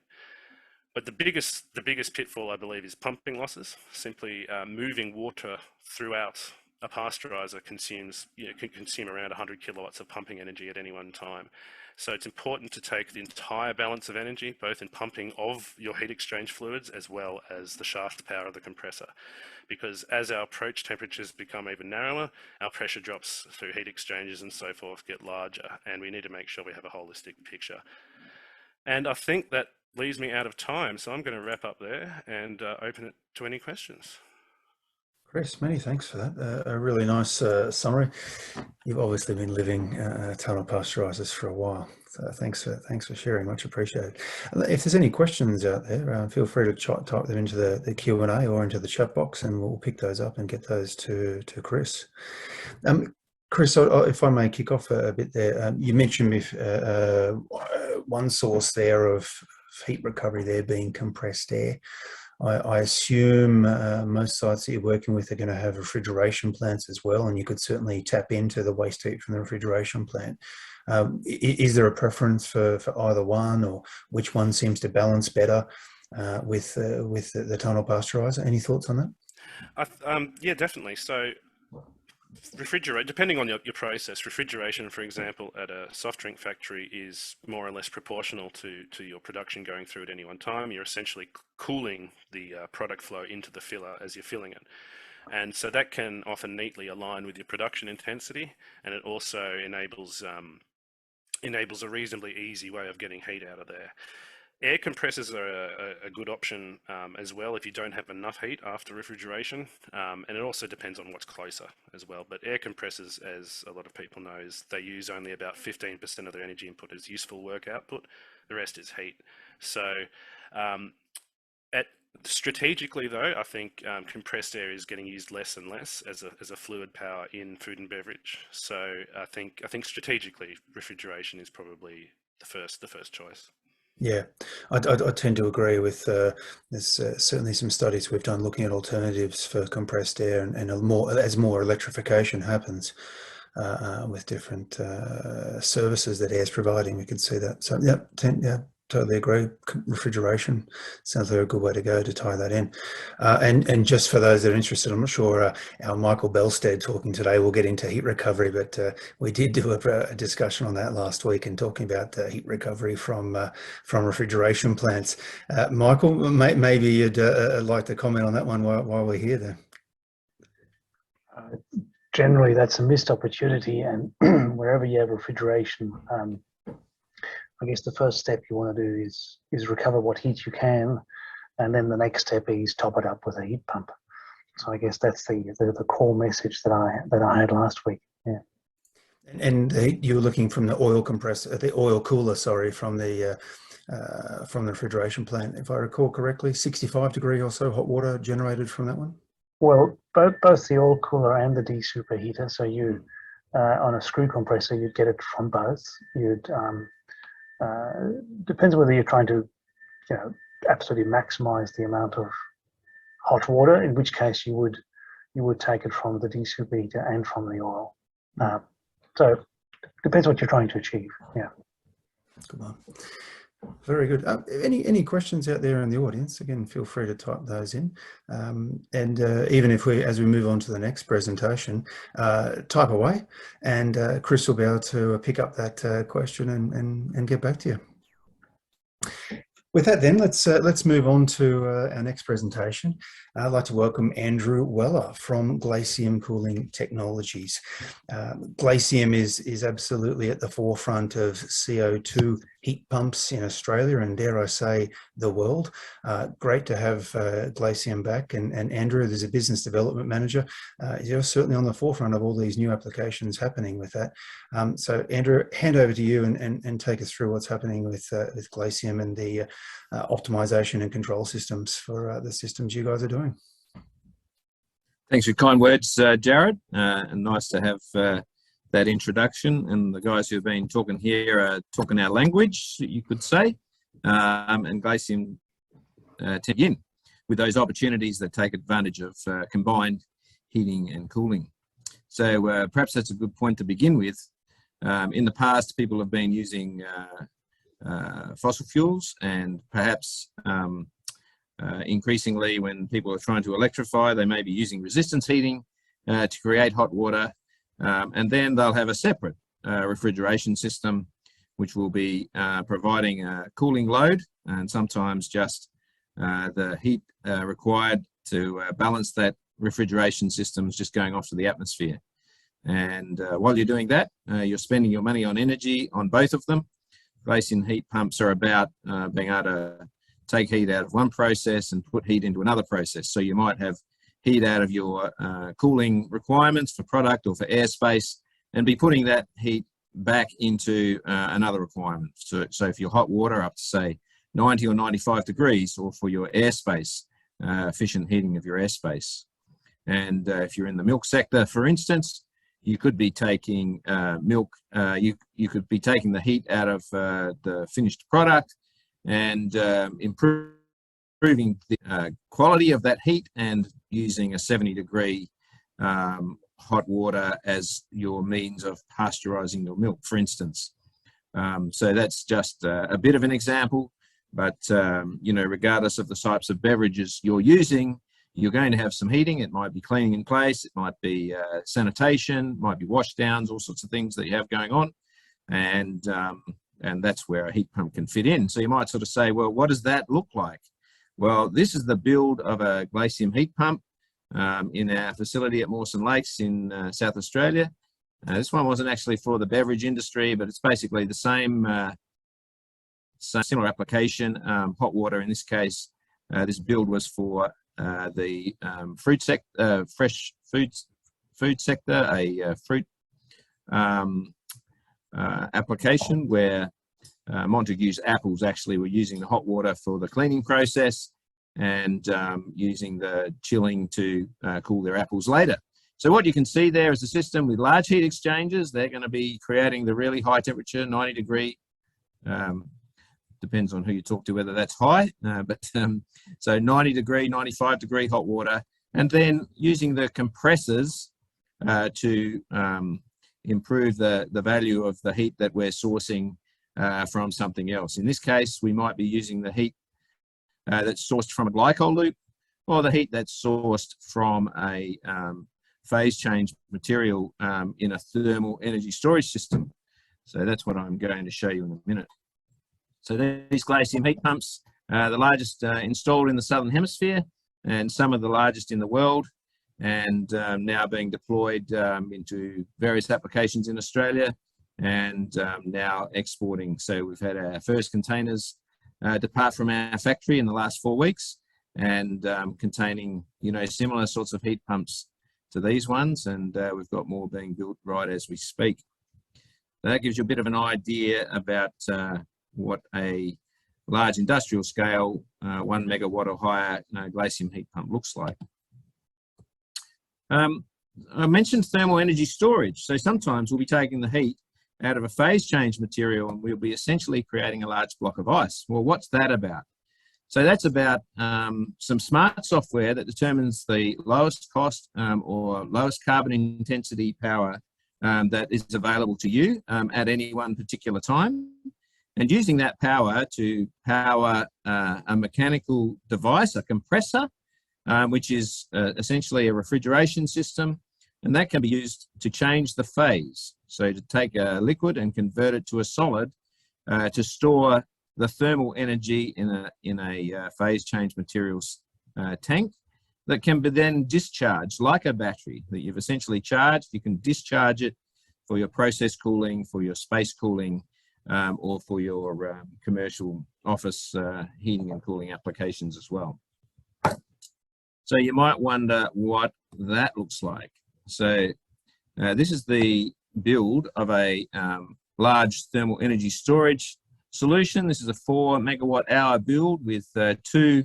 But the biggest pitfall, I believe, is pumping losses. Simply moving water throughout a pasteurizer can consume around 100 kilowatts of pumping energy at any one time. So it's important to take the entire balance of energy, both in pumping of your heat exchange fluids as well as the shaft power of the compressor. Because as our approach temperatures become even narrower, our pressure drops through heat exchangers and so forth get larger, and we need to make sure we have a holistic picture. And I think that leaves me out of time, so I'm going to wrap up there and open it to any questions. Kris, many thanks for that. A really nice summary. You've obviously been living tunnel pasteurizers for a while, so thanks for sharing. Much appreciated. If there's any questions out there, feel free to type them into the Q&A or into the chat box, and we'll pick those up and get those to Kris. Kris, if I may kick off a bit there, you mentioned one source there of heat recovery there being compressed air. I assume most sites that you're working with are going to have refrigeration plants as well, and you could certainly tap into the waste heat from the refrigeration plant. Is there a preference for either one, or which one seems to balance better with the tunnel pasteurizer? Any thoughts on that? Yeah, definitely. So depending on your process, refrigeration, for example, at a soft drink factory is more or less proportional to your production going through at any one time. You're essentially cooling the product flow into the filler as you're filling it. And so that can often neatly align with your production intensity, and it also enables a reasonably easy way of getting heat out of there. Air compressors are a good option as well if you don't have enough heat after refrigeration, and it also depends on what's closer as well. But air compressors, as a lot of people know, they use only about 15% of their energy input as useful work output. The rest is heat. So strategically though, I think compressed air is getting used less and less as a fluid power in food and beverage. So I think strategically refrigeration is probably the first choice. Yeah, I tend to agree with, there's certainly some studies we've done looking at alternatives for compressed air, and as more electrification happens with different services that air's providing, we can see that. So yeah, totally agree. Refrigeration sounds like a good way to go to tie that in. And just for those that are interested, I'm not sure our Michael Bellstead talking today will get into heat recovery, but we did do a discussion on that last week and talking about heat recovery from refrigeration plants. Michael, maybe you'd like to comment on that one while we're here there. Generally, that's a missed opportunity, and wherever you have refrigeration, I guess the first step you want to do is recover what heat you can, and then the next step is top it up with a heat pump. So I guess that's the core message that I had last week. Yeah. And you were looking from the oil compressor, the oil cooler, sorry, from the refrigeration plant, if I recall correctly, 65 degree or so hot water generated from that one. Well, both the oil cooler and the de-superheater. So you on a screw compressor, you'd get it from both. Depends whether you're trying to, absolutely maximize the amount of hot water, in which case you would take it from the de-superheater and from the oil. So it depends what you're trying to achieve. Yeah. Good one. Very good. Any questions out there in the audience? Again, feel free to type those in. And even if as we move on to the next presentation, type away, and Kris will be able to pick up that question and get back to you. With that then, let's move on to our next presentation. I'd like to welcome Andrew Weller from Glacium Cooling Technologies. Glacium is absolutely at the forefront of CO2 heat pumps in Australia, and dare I say, the world. Great to have Glacium back, and Andrew, there's a business development manager. You're certainly on the forefront of all these new applications happening with that. So Andrew, hand over to you and take us through what's happening with Glacium and the optimization and control systems for the systems you guys are doing. Thanks for your kind words, Jarrod, and nice to have that introduction. And the guys who've been talking here are talking our language, you could say. And Glacium to begin with those opportunities that take advantage of combined heating and cooling. So perhaps that's a good point to begin with. In the past, people have been using fossil fuels, and perhaps increasingly when people are trying to electrify, they may be using resistance heating to create hot water, and then they'll have a separate refrigeration system which will be providing a cooling load and sometimes just the heat required to balance that refrigeration system is just going off to the atmosphere. And while you're doing that, you're spending your money on energy on both of them. Glacium heat pumps are about being able to take heat out of one process and put heat into another process. So you might have heat out of your cooling requirements for product or for airspace and be putting that heat back into another requirement. So if your hot water up to say 90 or 95 degrees, or for your airspace, efficient heating of your airspace. And if you're in the milk sector, for instance, you could be taking milk, you could be taking the heat out of the finished product and improving the quality of that heat and using a 70-degree hot water as your means of pasteurizing your milk, for instance. So that's just a bit of an example, but you know, regardless of the types of beverages you're using, you're going to have some heating. It might be cleaning in place, it might be sanitation, might be wash downs, all sorts of things that you have going on, and that's where a heat pump can fit in. So you might sort of say, well, what does that look like? Well, this is the build of a Glacium heat pump in our facility at Mawson Lakes in South Australia. This one wasn't actually for the beverage industry, but it's basically the same similar application. Hot water in this case. This build was for the fresh food sector, a fruit application where Montague's apples actually were using the hot water for the cleaning process and using the chilling to cool their apples later. So what you can see there is a system with large heat exchangers. They're going to be creating the really high temperature, 90-degree, depends on who you talk to whether that's high, so 90-degree, 95-degree hot water, and then using the compressors to improve the value of the heat that we're sourcing from something else. In this case, we might be using the heat that's sourced from a glycol loop, or the heat that's sourced from a phase change material in a thermal energy storage system. So that's what I'm going to show you in a minute. So these Glacium heat pumps, the largest installed in the Southern Hemisphere and some of the largest in the world, and now being deployed into various applications in Australia and now exporting. So we've had our first containers depart from our factory in the last 4 weeks, and containing, you know, similar sorts of heat pumps to these ones, and we've got more being built right as we speak. So that gives you a bit of an idea about what a large industrial scale 1 megawatt or higher Glacium heat pump looks like. I mentioned thermal energy storage. So sometimes we'll be taking the heat out of a phase change material and we'll be essentially creating a large block of ice. Well, what's that about? So that's about some smart software that determines the lowest cost or lowest carbon intensity power that is available to you at any one particular time, and using that power to power a mechanical device, a compressor, which is essentially a refrigeration system, and that can be used to change the phase. So to take a liquid and convert it to a solid to store the thermal energy in a phase change materials tank that can be then discharged like a battery that you've essentially charged. You can discharge it for your process cooling, for your space cooling, or for your commercial office heating and cooling applications as well. So you might wonder what that looks like. So this is the build of a large thermal energy storage solution. This is a 4 megawatt hour build with 2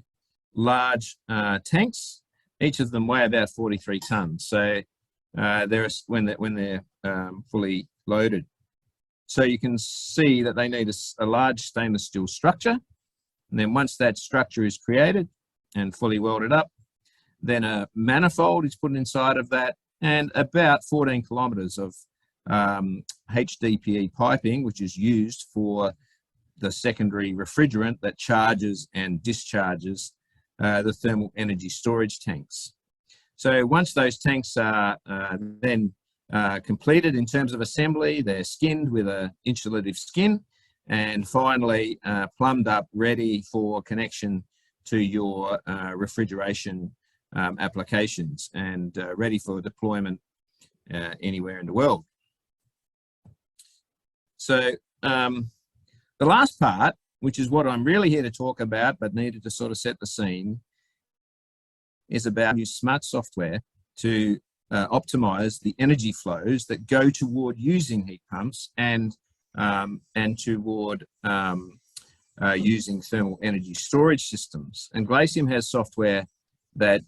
large tanks. Each of them weigh about 43 tons. So when they're fully loaded. So you can see that they need a large stainless steel structure. And then once that structure is created and fully welded up, then a manifold is put inside of that, and about 14 kilometres of HDPE piping, which is used for the secondary refrigerant that charges and discharges the thermal energy storage tanks. So once those tanks are then completed in terms of assembly, they're skinned with an insulative skin, and finally plumbed up, ready for connection to your refrigeration applications, and ready for deployment anywhere in the world. So the last part, which is what I'm really here to talk about, but needed to sort of set the scene, is about new smart software to optimize the energy flows that go toward using heat pumps and toward using thermal energy storage systems. And Glacium has software that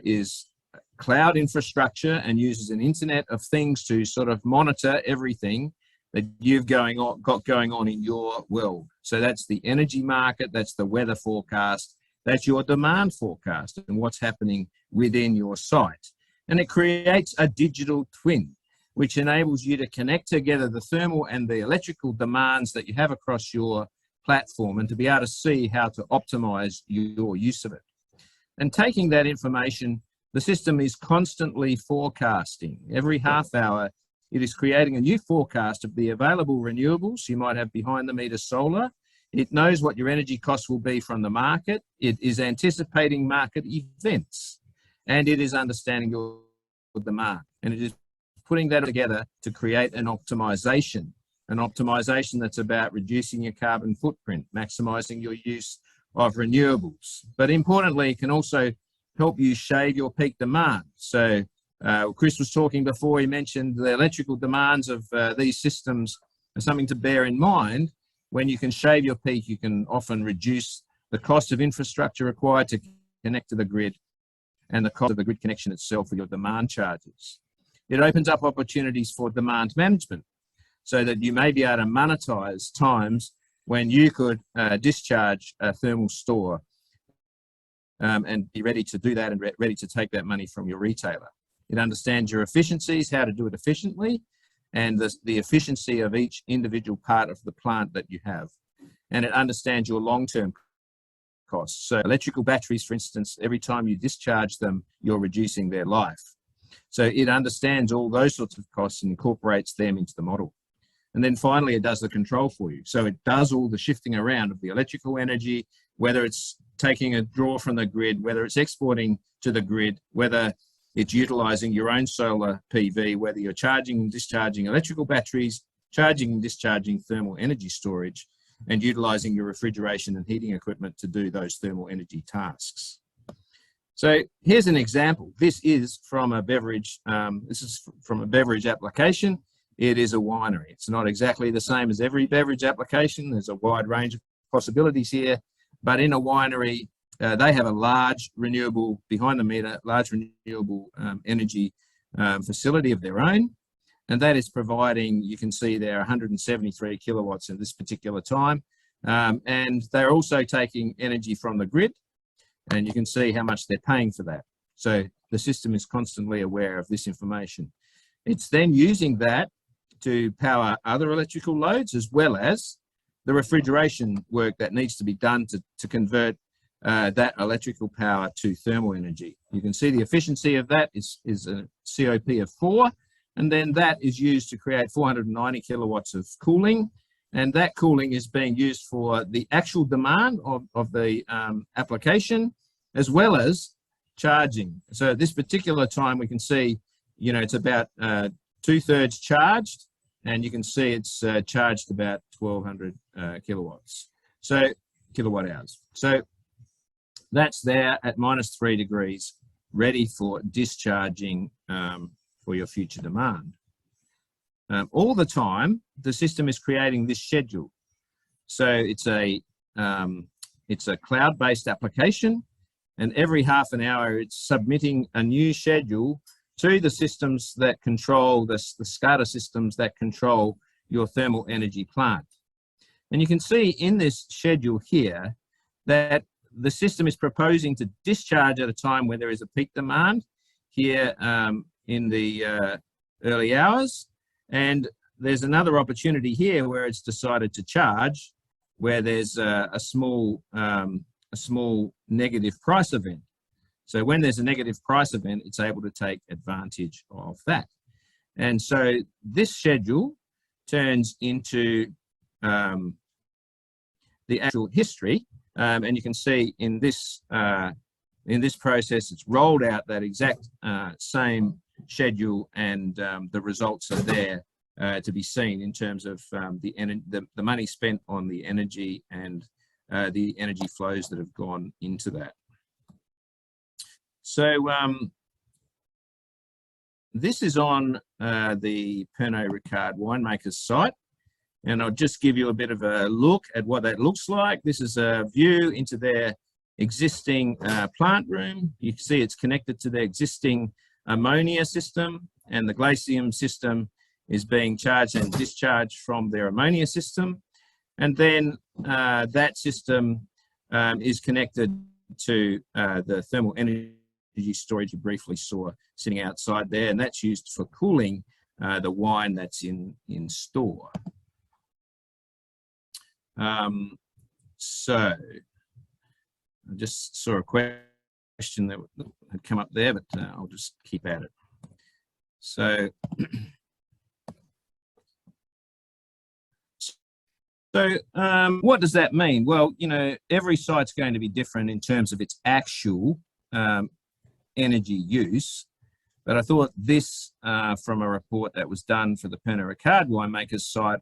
is cloud infrastructure and uses an Internet of Things to sort of monitor everything that you've got going on in your world. So that's the energy market, that's the weather forecast, that's your demand forecast and what's happening within your site. And it creates a digital twin, which enables you to connect together the thermal and the electrical demands that you have across your platform, and to be able to see how to optimize your use of it. And taking that information, the system is constantly forecasting. Every half hour, it is creating a new forecast of the available renewables. You might have behind the meter solar. It knows what your energy costs will be from the market. It is anticipating market events, and it is understanding your demand. And it is putting that together to create an optimization that's about reducing your carbon footprint, maximizing your use of renewables. But importantly, it can also help you shave your peak demand. So Kris was talking before, he mentioned the electrical demands of these systems are something to bear in mind. When you can shave your peak, you can often reduce the cost of infrastructure required to connect to the grid and the cost of the grid connection itself for your demand charges. It opens up opportunities for demand management so that you may be able to monetize times when you could discharge a thermal store and be ready to do that and ready to take that money from your retailer. It understands your efficiencies, how to do it efficiently, and the efficiency of each individual part of the plant that you have. And it understands your long-term costs. So electrical batteries, for instance, every time you discharge them, you're reducing their life. So it understands all those sorts of costs and incorporates them into the model. And then finally, it does the control for you. So it does all the shifting around of the electrical energy, whether it's taking a draw from the grid, whether it's exporting to the grid, whether it's utilizing your own solar PV, whether you're charging and discharging electrical batteries, charging and discharging thermal energy storage, and utilizing your refrigeration and heating equipment to do those thermal energy tasks. So here's an example. This is from a beverage. This is from a beverage application. It is a winery. It's not exactly the same as every beverage application. There's a wide range of possibilities here, but in a winery, they have a large renewable, behind the meter, large renewable energy facility of their own. And that is providing, you can see there, 173 kilowatts at this particular time. And they're also taking energy from the grid, and you can see how much they're paying for that. So the system is constantly aware of this information. It's then using that to power other electrical loads, as well as the refrigeration work that needs to be done to convert that electrical power to thermal energy. You can see the efficiency of that is a COP of 4, and then that is used to create 490 kilowatts of cooling, and that cooling is being used for the actual demand of the application, as well as charging. So at this particular time, we can see, you know, it's about 2/3 charged, and you can see it's charged about 1200 kilowatts, so kilowatt hours. So that's there at -3 degrees, ready for discharging for your future demand. All the time, the system is creating this schedule. So it's a cloud-based application, and every half an hour, it's submitting a new schedule to the systems that control, the SCADA systems that control your thermal energy plant. And you can see in this schedule here, that the system is proposing to discharge at a time when there is a peak demand here in the early hours. And there's another opportunity here where it's decided to charge, where there's a small negative price event. So when there's a negative price event, it's able to take advantage of that. And so this schedule turns into the actual history, and you can see in this process, it's rolled out that exact same schedule, and the results are there to be seen in terms of the money spent on the energy and the energy flows that have gone into that. So this is on the Pernod Ricard winemaker's site, and I'll just give you a bit of a look at what that looks like. This is a view into their existing plant room. You can see it's connected to their existing ammonia system, and the Glacium system is being charged and discharged from their ammonia system. And then that system is connected to the thermal energy storage you briefly saw sitting outside there, and that's used for cooling the wine that's in store. So I just saw a question that had come up there, but I'll just keep at it. So, what does that mean? Well, you know, every site's going to be different in terms of its actual energy use. But I thought this, from a report that was done for the Pernod Ricard winemaker's site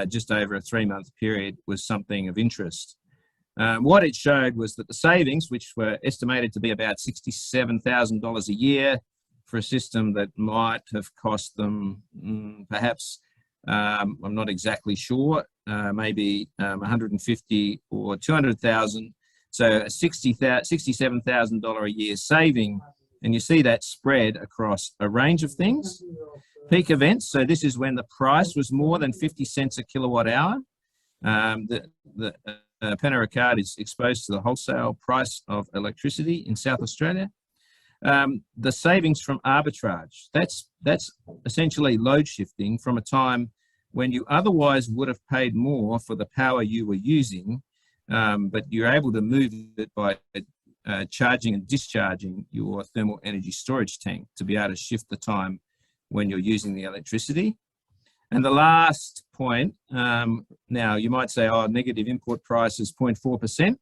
just over a 3-month period, was something of interest. What it showed was that the savings, which were estimated to be about $67,000 a year for a system that might have cost them perhaps, I'm not exactly sure, maybe 150 or 200,000. So a $67,000 a year saving, and you see that spread across a range of things. Peak events, so this is when the price was more than 50 cents a kilowatt hour. Pernod Ricard is exposed to the wholesale price of electricity in South Australia. The savings from arbitrage, that's essentially load shifting from a time when you otherwise would have paid more for the power you were using, but you're able to move it by charging and discharging your thermal energy storage tank to be able to shift the time when you're using the electricity. And the last point, now you might say, oh, negative import price is 0.4%.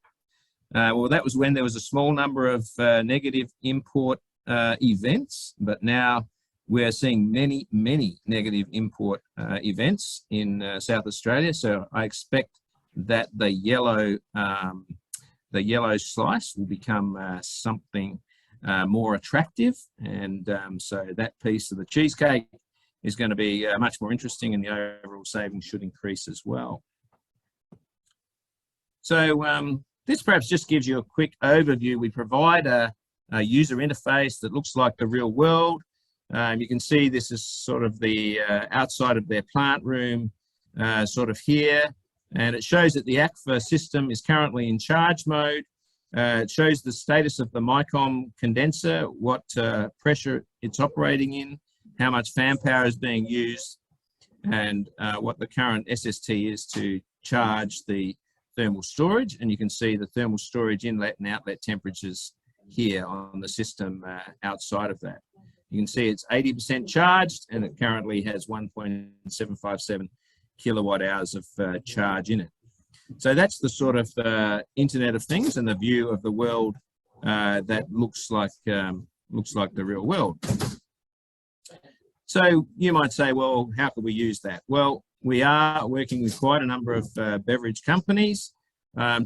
Well, that was when there was a small number of negative import events, but now we're seeing many, many negative import events in South Australia. So I expect that the yellow slice will become something more attractive, and so that piece of the cheesecake is going to be much more interesting, and the overall savings should increase as well. So this perhaps just gives you a quick overview. We provide a user interface that looks like the real world. You can see this is sort of the outside of their plant room, sort of here, and it shows that the ACFA system is currently in charge mode. It shows the status of the MICOM condenser, what pressure it's operating in, how much fan power is being used, and what the current SST is to charge the thermal storage. And you can see the thermal storage inlet and outlet temperatures here on the system outside of that. You can see it's 80% charged, and it currently has 1.757 kilowatt hours of charge in it. So that's the sort of Internet of Things and the view of the world that looks like the real world. So you might say, well, how can we use that? Well, we are working with quite a number of beverage companies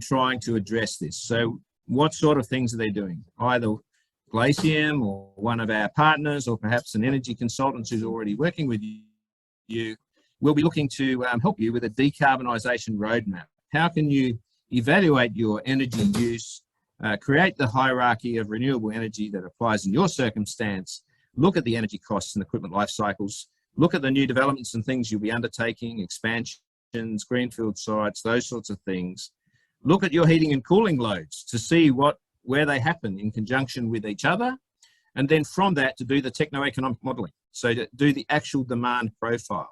trying to address this. So what sort of things are they doing? Either Glacium or one of our partners, or perhaps an energy consultant who's already working with you, will be looking to help you with a decarbonisation roadmap. How can you evaluate your energy use, create the hierarchy of renewable energy that applies in your circumstance, look at the energy costs and equipment life cycles, look at the new developments and things you'll be undertaking, expansions, greenfield sites, those sorts of things, look at your heating and cooling loads to see where they happen in conjunction with each other. And then from that to do the techno-economic modelling. So to do the actual demand profile.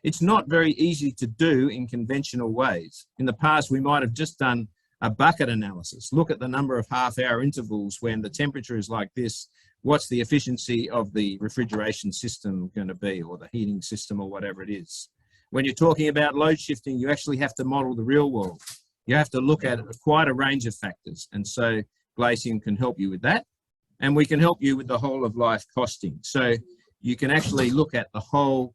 It's not very easy to do in conventional ways. In the past, we might have just done a bucket analysis. Look at the number of half-hour intervals when the temperature is like this. What's the efficiency of the refrigeration system going to be, or the heating system, or whatever it is? When you're talking about load shifting, you actually have to model the real world. You have to look at quite a range of factors. And so Glacium can help you with that. And we can help you with the whole of life costing. So you can actually look at the whole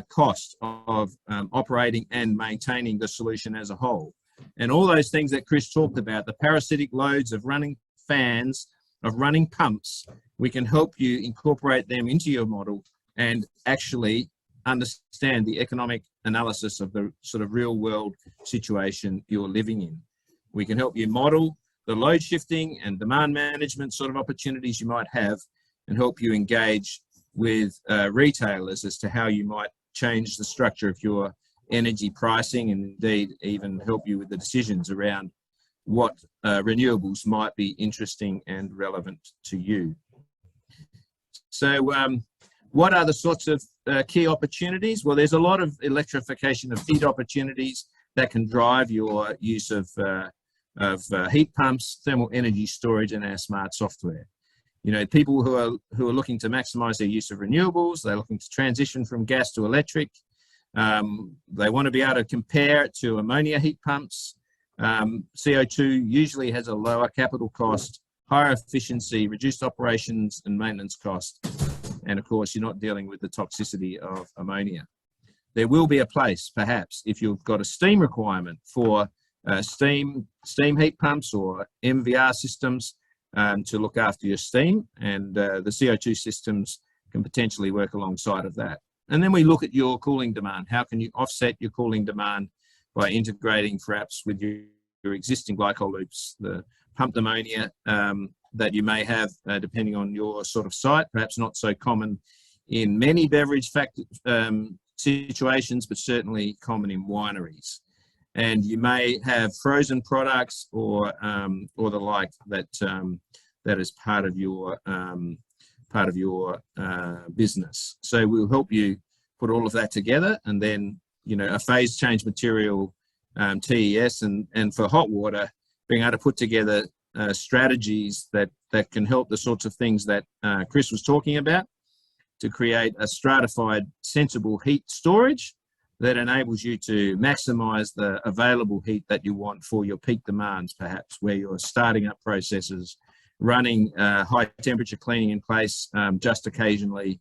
cost of operating and maintaining the solution as a whole. And all those things that Kris talked about, the parasitic loads of running fans, of running pumps, we can help you incorporate them into your model and actually understand the economic analysis of the sort of real world situation you're living in. We can help you model the load shifting and demand management sort of opportunities you might have, and help you engage with retailers as to how you might change the structure of your energy pricing, and indeed even help you with the decisions around what renewables might be interesting and relevant to you. So what are the sorts of key opportunities? Well, there's a lot of electrification of heat opportunities that can drive your use of heat pumps, thermal energy storage, and our smart software. You know, people who are looking to maximise their use of renewables, they're looking to transition from gas to electric. They want to be able to compare it to ammonia heat pumps. CO2 usually has a lower capital cost, higher efficiency, reduced operations and maintenance cost. And of course, you're not dealing with the toxicity of ammonia. There will be a place, perhaps, if you've got a steam requirement for steam heat pumps or MVR systems to look after your steam, and the CO2 systems can potentially work alongside of that. And then we look at your cooling demand. How can you offset your cooling demand by integrating perhaps with your existing glycol loops, the pumped ammonia that you may have depending on your sort of site, perhaps not so common in many beverage situations, but certainly common in wineries. And you may have frozen products or the like that that is part of your business. So we'll help you put all of that together, and then, you know, a phase change material TES and for hot water, being able to put together strategies that can help the sorts of things that Kris was talking about, to create a stratified, sensible heat storage that enables you to maximize the available heat that you want for your peak demands, perhaps where you're starting up processes, running high temperature cleaning in place just occasionally,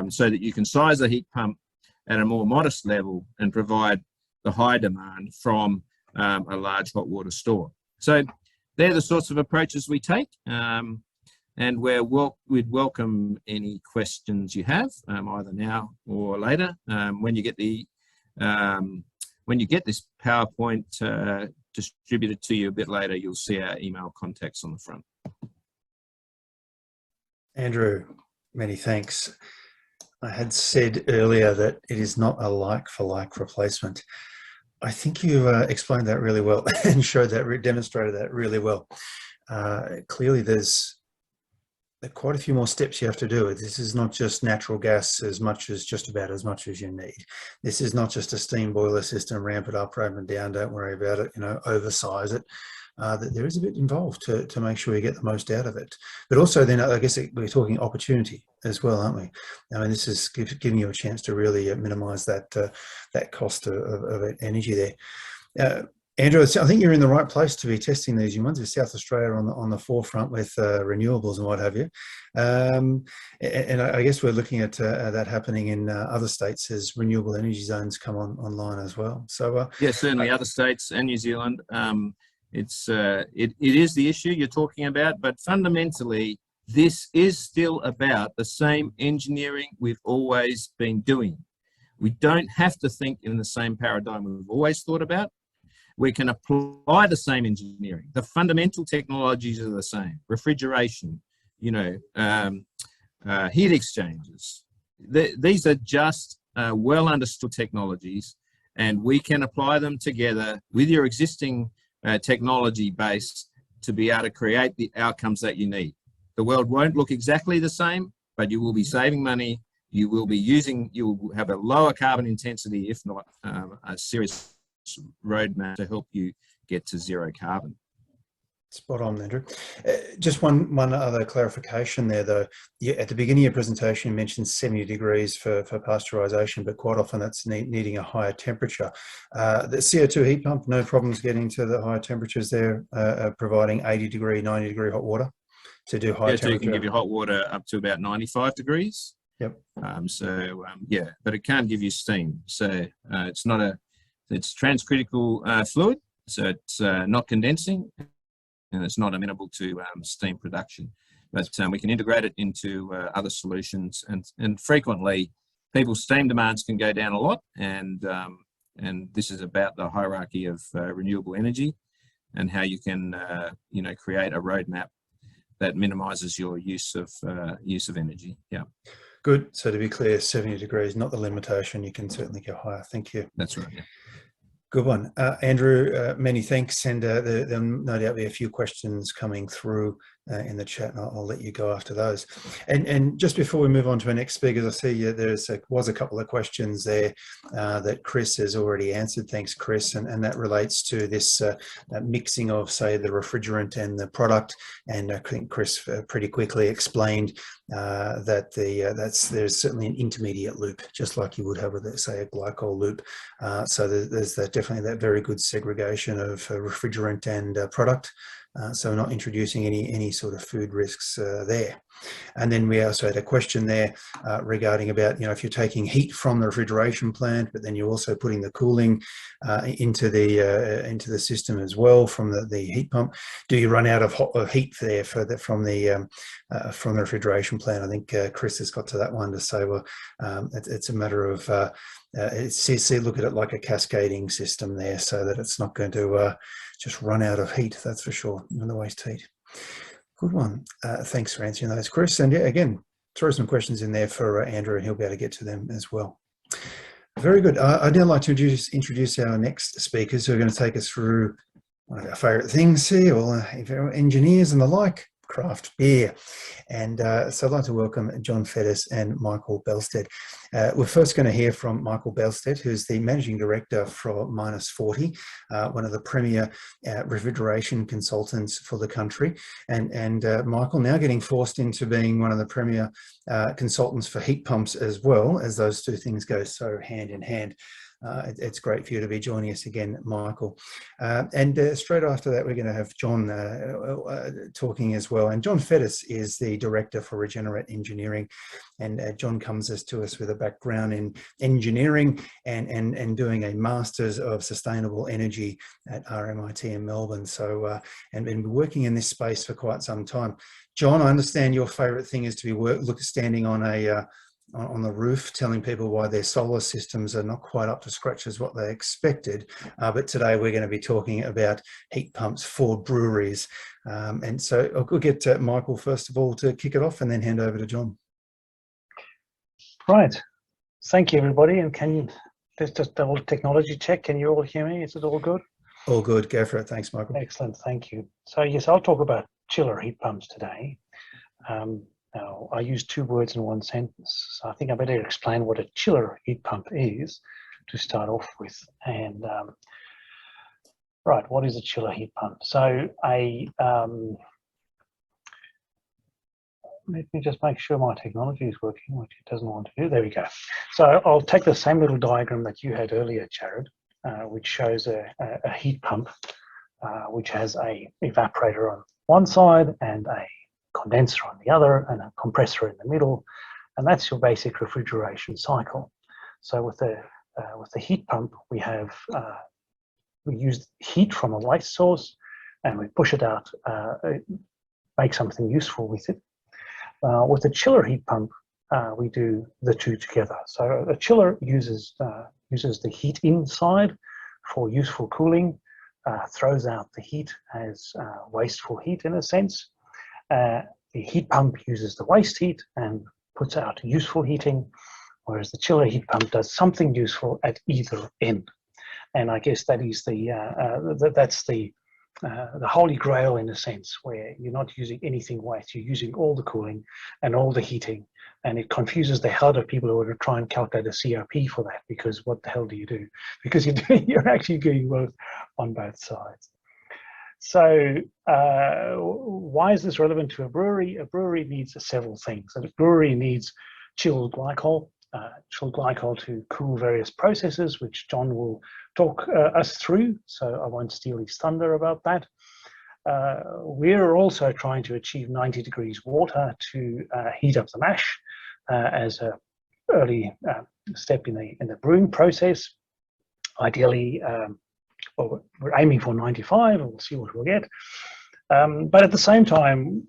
so that you can size the heat pump at a more modest level and provide the high demand from a large hot water store. So they're the sorts of approaches we take, and we'd welcome any questions you have, either now or later. When you get this PowerPoint distributed to you a bit later, you'll see our email contacts on the front. Andrew, many thanks. I had said earlier that it is not a like-for-like replacement. I think you explained that really well and showed that, demonstrated that really well. Clearly, there's quite a few more steps you have to do. This is not just natural gas just about as much as you need. This is not just a steam boiler system, ramp it up, ramp it down, don't worry about it, you know, oversize it. That there is a bit involved to make sure you get the most out of it. But also then, I guess we're talking opportunity as well, aren't we? I mean, this is giving you a chance to really minimise that cost of energy there. Andrew, I think you're in the right place to be testing these new ones. With South Australia on the forefront with renewables and what have you. And I guess we're looking at that happening in other states as renewable energy zones come online as well. So yes, certainly other states and New Zealand. It is the issue you're talking about, but fundamentally, this is still about the same engineering we've always been doing. We don't have to think in the same paradigm we've always thought about. We can apply the same engineering. The fundamental technologies are the same. Refrigeration, you know, heat exchangers. These are just well understood technologies, and we can apply them together with your existing technology base to be able to create the outcomes that you need. The world won't look exactly the same, but you will be saving money. You will have a lower carbon intensity, if not a serious roadmap to help you get to zero carbon. Spot on, Andrew. Just one other clarification there, though. At the beginning of your presentation, you mentioned 70 degrees for pasteurization, but quite often that's needing a higher temperature. The CO2 heat pump, no problems getting to the higher temperatures there, providing 80 degree, 90 degree hot water to do high temperature. So you can give you hot water up to about 95 degrees. Yep. Yeah, but it can't give you steam. So it's transcritical fluid, so it's not condensing, and it's not amenable to steam production. But we can integrate it into other solutions, and frequently people's steam demands can go down a lot, and this is about the hierarchy of renewable energy and how you can create a roadmap that minimises your use of energy. Yeah. Good. So to be clear, 70 degrees, not the limitation. You can certainly go higher. Thank you. That's right. Yeah. Good one. Andrew, many thanks. And there'll no doubt be a few questions coming through in the chat, and I'll let you go after those. And just before we move on to our next speakers, I see there was a couple of questions there that Kris has already answered. Thanks, Kris. And that relates to this mixing of, say, the refrigerant and the product. And I think Kris pretty quickly explained that there's certainly an intermediate loop, just like you would have with, say, a glycol loop. So there's definitely that very good segregation of refrigerant and product. So we're not introducing any sort of food risks there. And then we also had a question there regarding about, if you're taking heat from the refrigeration plant, but then you're also putting the cooling into the system as well from the heat pump, do you run out of heat there from the refrigeration plant? I think Kris has got to that one to say, well, it's a matter of look at it like a cascading system there, so that it's not going to just run out of heat, that's for sure, and the waste heat. Good one. Thanks for answering those, Kris. And yeah, again, throw some questions in there for Andrew, and he'll be able to get to them as well. Very good. I'd now like to introduce our next speakers who are going to take us through one of our favourite things here, all engineers and the like, craft beer. And so I'd like to welcome John Fettes and Michael Bellstead. We're first going to hear from Michael Bellstead, who's the Managing Director for Minus40, one of the premier refrigeration consultants for the country. And Michael now getting forced into being one of the premier consultants for heat pumps as well, as those two things go so hand in hand. It's great for you to be joining us again, Michael. And straight after that, we're going to have John talking as well. And John Fettes is the Director for Regenerate Engineering. And John comes to us with a background in engineering and doing a Masters of Sustainable Energy at RMIT in Melbourne. So, and been working in this space for quite some time. John, I understand your favourite thing is to be standing on the roof telling people why their solar systems are not quite up to scratch as what they expected. But today we're going to be talking about heat pumps for breweries. And so I'll get Michael first of all to kick it off and then hand over to John. Right. Thank you, everybody. And let's just double technology check. Can you all hear me? Is it all good? All good. Go for it. Thanks, Michael. Excellent. Thank you. So yes, I'll talk about chiller heat pumps today. Now, I use two words in one sentence, so I think I better explain what a chiller heat pump is to start off with. And right, what is a chiller heat pump? So let me just make sure my technology is working, which it doesn't want to do. There we go. So I'll take the same little diagram that you had earlier, Jarrod, which shows a heat pump, which has a evaporator on one side and a condenser on the other and a compressor in the middle, and that's your basic refrigeration cycle. So with the heat pump, we use heat from a waste source and we push it out, make something useful with it. With the chiller heat pump, we do the two together. So a chiller uses the heat inside for useful cooling, throws out the heat as wasteful heat in a sense. The heat pump uses the waste heat and puts out useful heating, whereas the chiller heat pump does something useful at either end. And I guess that is that's the the holy grail in a sense, where you're not using anything wet, you're using all the cooling and all the heating, and it confuses the hell out of people who are to try and calculate a COP for that, because what the hell do you do? Because you're actually doing both on both sides. So why is this relevant to a brewery? A brewery needs several things. A brewery needs chilled glycol to cool various processes, which John will talk us through, so I won't steal his thunder about that. We're also trying to achieve 90 degrees water to heat up the mash as an early step in the brewing process. Ideally, well, we're aiming for 95, and we'll see what we'll get. But at the same time,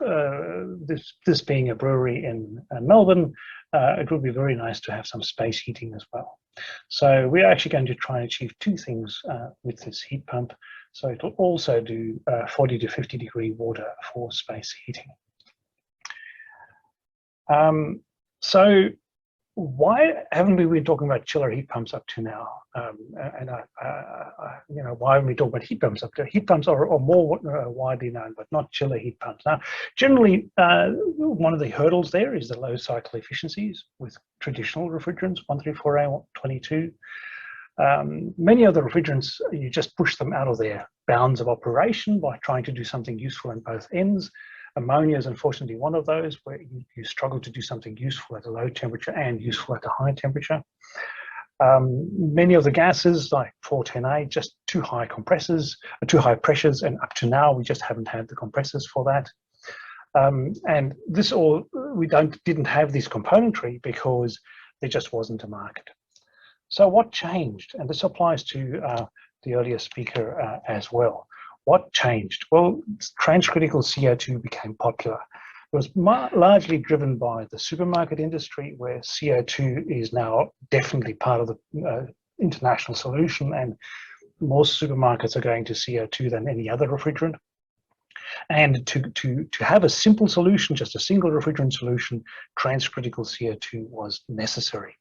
this being a brewery in Melbourne, it would be very nice to have some space heating as well. So we're actually going to try and achieve two things with this heat pump. So it will also do 40 to 50 degree water for space heating. So why haven't we been talking about chiller heat pumps up to now? You know, why haven't we talked about heat pumps up to? Heat pumps are more widely known, but not chiller heat pumps. Now, generally, one of the hurdles there is the low cycle efficiencies with traditional refrigerants, 134A, 22. Many of the refrigerants, you just push them out of their bounds of operation by trying to do something useful on both ends. Ammonia is unfortunately one of those where you struggle to do something useful at a low temperature and useful at a high temperature. Many of the gases, like 410A, just too high compressors, too high pressures, and up to now we just haven't had the compressors for that. And this all, we didn't have this componentry because there just wasn't a market. So what changed? And this applies to the earlier speaker as well. What changed? Well, transcritical CO2 became popular. It was largely driven by the supermarket industry, where CO2 is now definitely part of the international solution, and most supermarkets are going to CO2 than any other refrigerant. And to have a simple solution, just a single refrigerant solution, transcritical CO2 was necessary.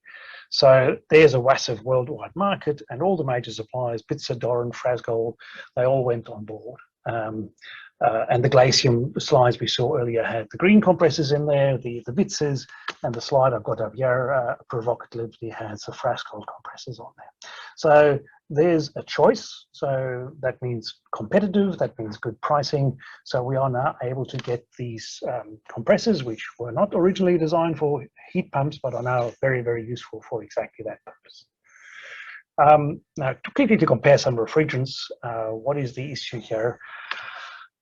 So there's a massive worldwide market, and all the major suppliers, Bitzer, Doran, Frasgold, they all went on board. And the Glacium slides we saw earlier had the green compressors in there, the Bitzers, and the slide I've got up here provocatively has the Frasgold compressors on there. So there's a choice. So that means competitive, that means good pricing. So we are now able to get these compressors, which were not originally designed for heat pumps, but are now very, very useful for exactly that purpose. Now, quickly to compare some refrigerants, what is the issue here?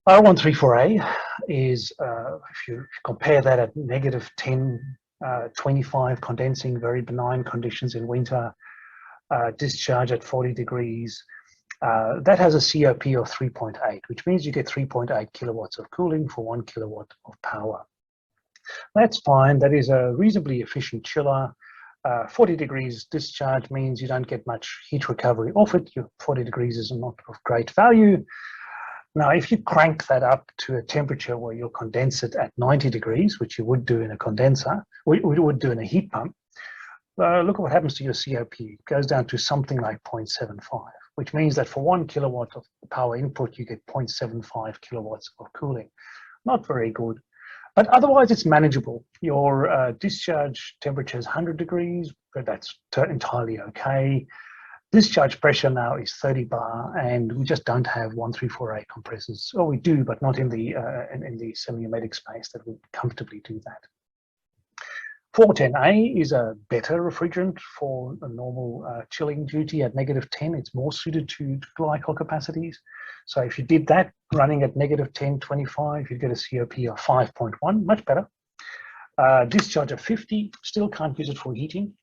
R134A is, if you compare that at -10, 25 condensing, very benign conditions in winter, discharge at 40 degrees, that has a COP of 3.8, which means you get 3.8 kilowatts of cooling for 1 kilowatt of power. That's fine. That is a reasonably efficient chiller. 40 degrees discharge means you don't get much heat recovery off it. Your 40 degrees is not of great value. Now, if you crank that up to a temperature where you'll condense it at 90 degrees, which you would do in a condenser, we would do in a heat pump, look at what happens to your COP. It goes down to something like 0.75, which means that for 1 kilowatt of power input, you get 0.75 kilowatts of cooling. Not very good, but otherwise it's manageable. Your discharge temperature is 100 degrees, but that's entirely okay. Discharge pressure now is 30 bar, and we just don't have 134A compressors. Or we do, but not in the semi-hermetic space that would comfortably do that. 410A is a better refrigerant for a normal chilling duty at -10. It's more suited to glycol capacities. So if you did that running at -10, 25, you'd get a COP of 5.1, much better. Discharge of 50, still can't use it for heating.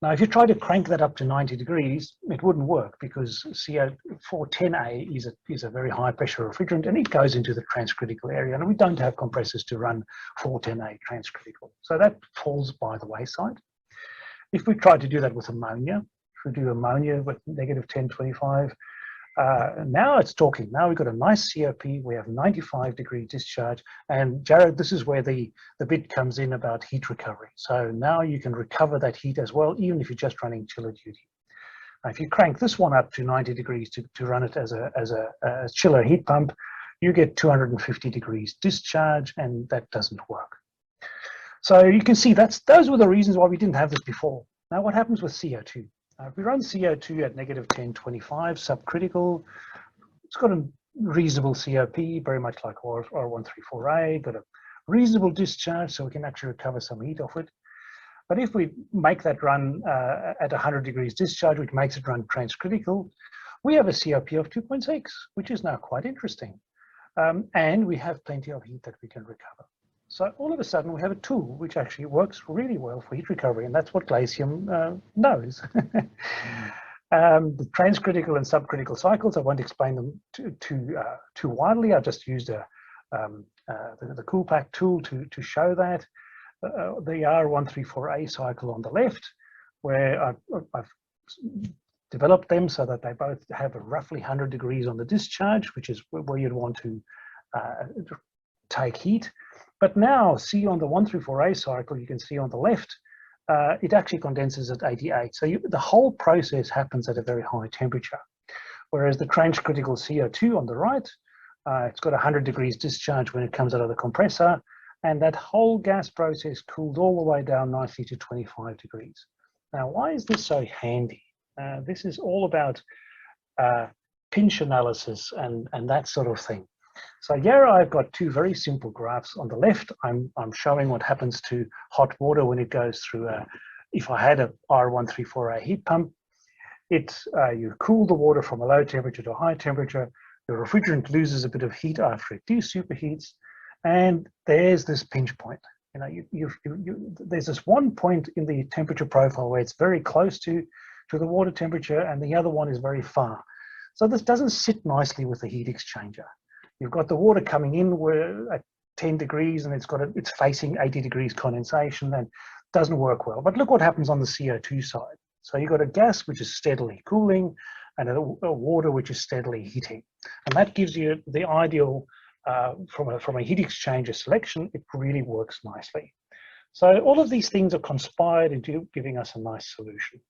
Now, if you try to crank that up to 90 degrees, it wouldn't work because 410A is a very high pressure refrigerant, and it goes into the transcritical area, and we don't have compressors to run 410A transcritical. So that falls by the wayside. If we try to do that with ammonia, if we do ammonia with -10, 25, now it's talking. Now we've got a nice COP, we have 95 degree discharge, and Jarrod, this is where the bit comes in about heat recovery. So now you can recover that heat as well, even if you're just running chiller duty. If you crank this one up to 90 degrees to run it as a chiller heat pump, you get 250 degrees discharge, and that doesn't work. So you can see those were the reasons why we didn't have this before. Now what happens with CO2? If we run CO2 at negative 1025 subcritical, it's got a reasonable COP, very much like R134A, got a reasonable discharge, so we can actually recover some heat off it. But if we make that run at 100 degrees discharge, which makes it run transcritical, we have a COP of 2.6, which is now quite interesting. And we have plenty of heat that we can recover. So all of a sudden, we have a tool which actually works really well for heat recovery, and that's what Glacium knows. The transcritical and subcritical cycles, I won't explain them too widely. I just used the CoolPack tool to show that. The R134A cycle on the left, where I've developed them so that they both have a roughly 100 degrees on the discharge, which is where you'd want to take heat. But now, see on the 134A cycle, you can see on the left, it actually condenses at 88. So the whole process happens at a very high temperature. Whereas the transcritical CO2 on the right, it's got 100 degrees discharge when it comes out of the compressor. And that whole gas process cooled all the way down nicely to 25 degrees. Now, why is this so handy? This is all about pinch analysis and that sort of thing. So here I've got two very simple graphs. On the left, I'm showing what happens to hot water when it goes through if I had a R134A heat pump, you cool the water from a low temperature to a high temperature. The refrigerant loses a bit of heat after it desuperheats. And there's this pinch point. There's this one point in the temperature profile where it's very close to the water temperature, and the other one is very far. So this doesn't sit nicely with the heat exchanger. You've got the water coming in at 10 degrees, and it's facing 80 degrees condensation, and doesn't work well. But look what happens on the CO2 side. So you've got a gas which is steadily cooling, and a water which is steadily heating, and that gives you the ideal. From a heat exchanger selection, it really works nicely. So all of these things are conspired into giving us a nice solution.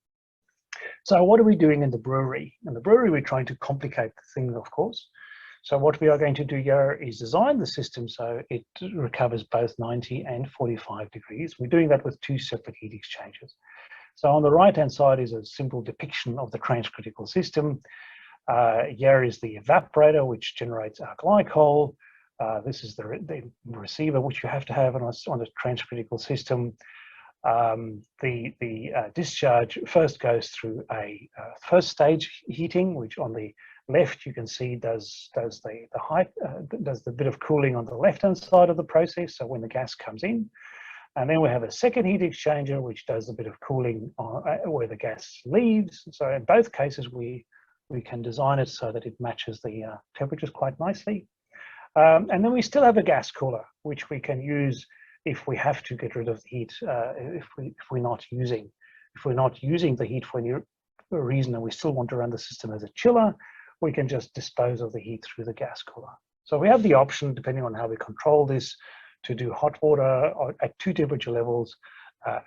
So what are we doing in the brewery? In the brewery, we're trying to complicate the thing, of course. So what we are going to do here is design the system so it recovers both 90 and 45 degrees. We're doing that with two separate heat exchangers. So on the right-hand side is a simple depiction of the transcritical system. Here is the evaporator, which generates our glycol. This is the receiver, which you have to have on a transcritical system. The discharge first goes through a first stage heating, which on the left you can see does the bit of cooling on the left-hand side of the process. So when the gas comes in, and then we have a second heat exchanger, which does a bit of cooling where the gas leaves. So in both cases, we can design it so that it matches the temperatures quite nicely. And then we still have a gas cooler, which we can use if we have to get rid of the heat, if we're not using the heat for any reason and we still want to run the system as a chiller, we can just dispose of the heat through the gas cooler. So we have the option, depending on how we control this, to do hot water at 2 temperature levels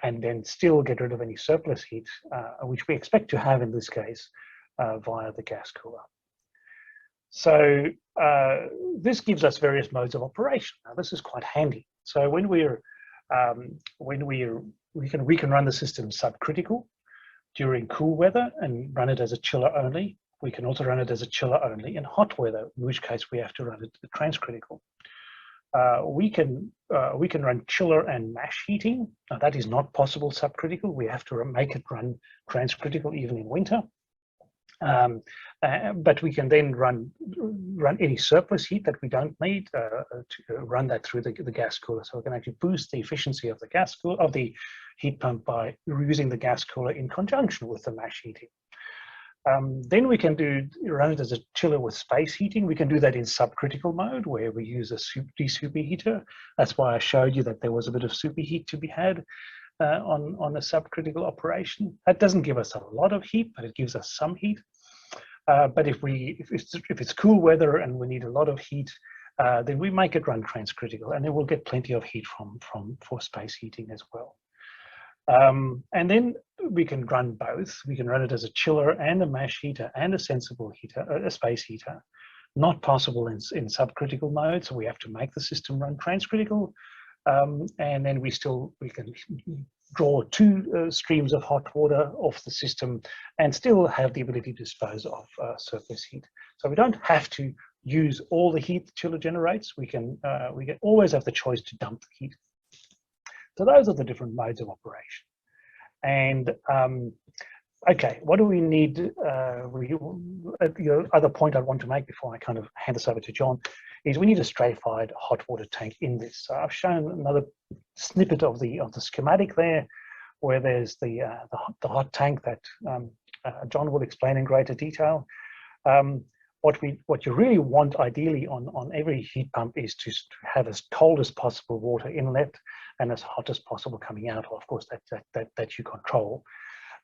and then still get rid of any surplus heat, which we expect to have in this case via the gas cooler. So this gives us various modes of operation. Now this is quite handy. So when we can run the system subcritical during cool weather and run it as a chiller only. We can also run it as a chiller only in hot weather, in which case we have to run it transcritical. We can run chiller and mash heating. Now that is not possible subcritical. We have to make it run transcritical even in winter. But we can then run any surplus heat that we don't need to run that through the gas cooler. So we can actually boost the efficiency of the gas cooler, of the heat pump, by using the gas cooler in conjunction with the mash heating. Then we can run it as a chiller with space heating. We can do that in subcritical mode, where we use a desuperheater. That's why I showed you that there was a bit of superheat to be had on a subcritical operation. That doesn't give us a lot of heat, but it gives us some heat. But if it's cool weather and we need a lot of heat, then we make it run transcritical, and it will get plenty of heat for space heating as well. And then we can run both. We can run it as a chiller and a mash heater and a sensible heater, a space heater. Not possible in subcritical mode, so we have to make the system run transcritical. And then we can draw two streams of hot water off the system and still have the ability to dispose of surplus heat. So we don't have to use all the heat the chiller generates. We can always have the choice to dump the heat. So those are the different modes of operation. And okay, what do we need? The other point I want to make before I kind of hand this over to John is we need a stratified hot water tank in this. So I've shown another snippet of the schematic there, where there's the hot tank that John will explain in greater detail. What you really want ideally on every heat pump is to have as cold as possible water inlet and as hot as possible coming out. Of course, that you control.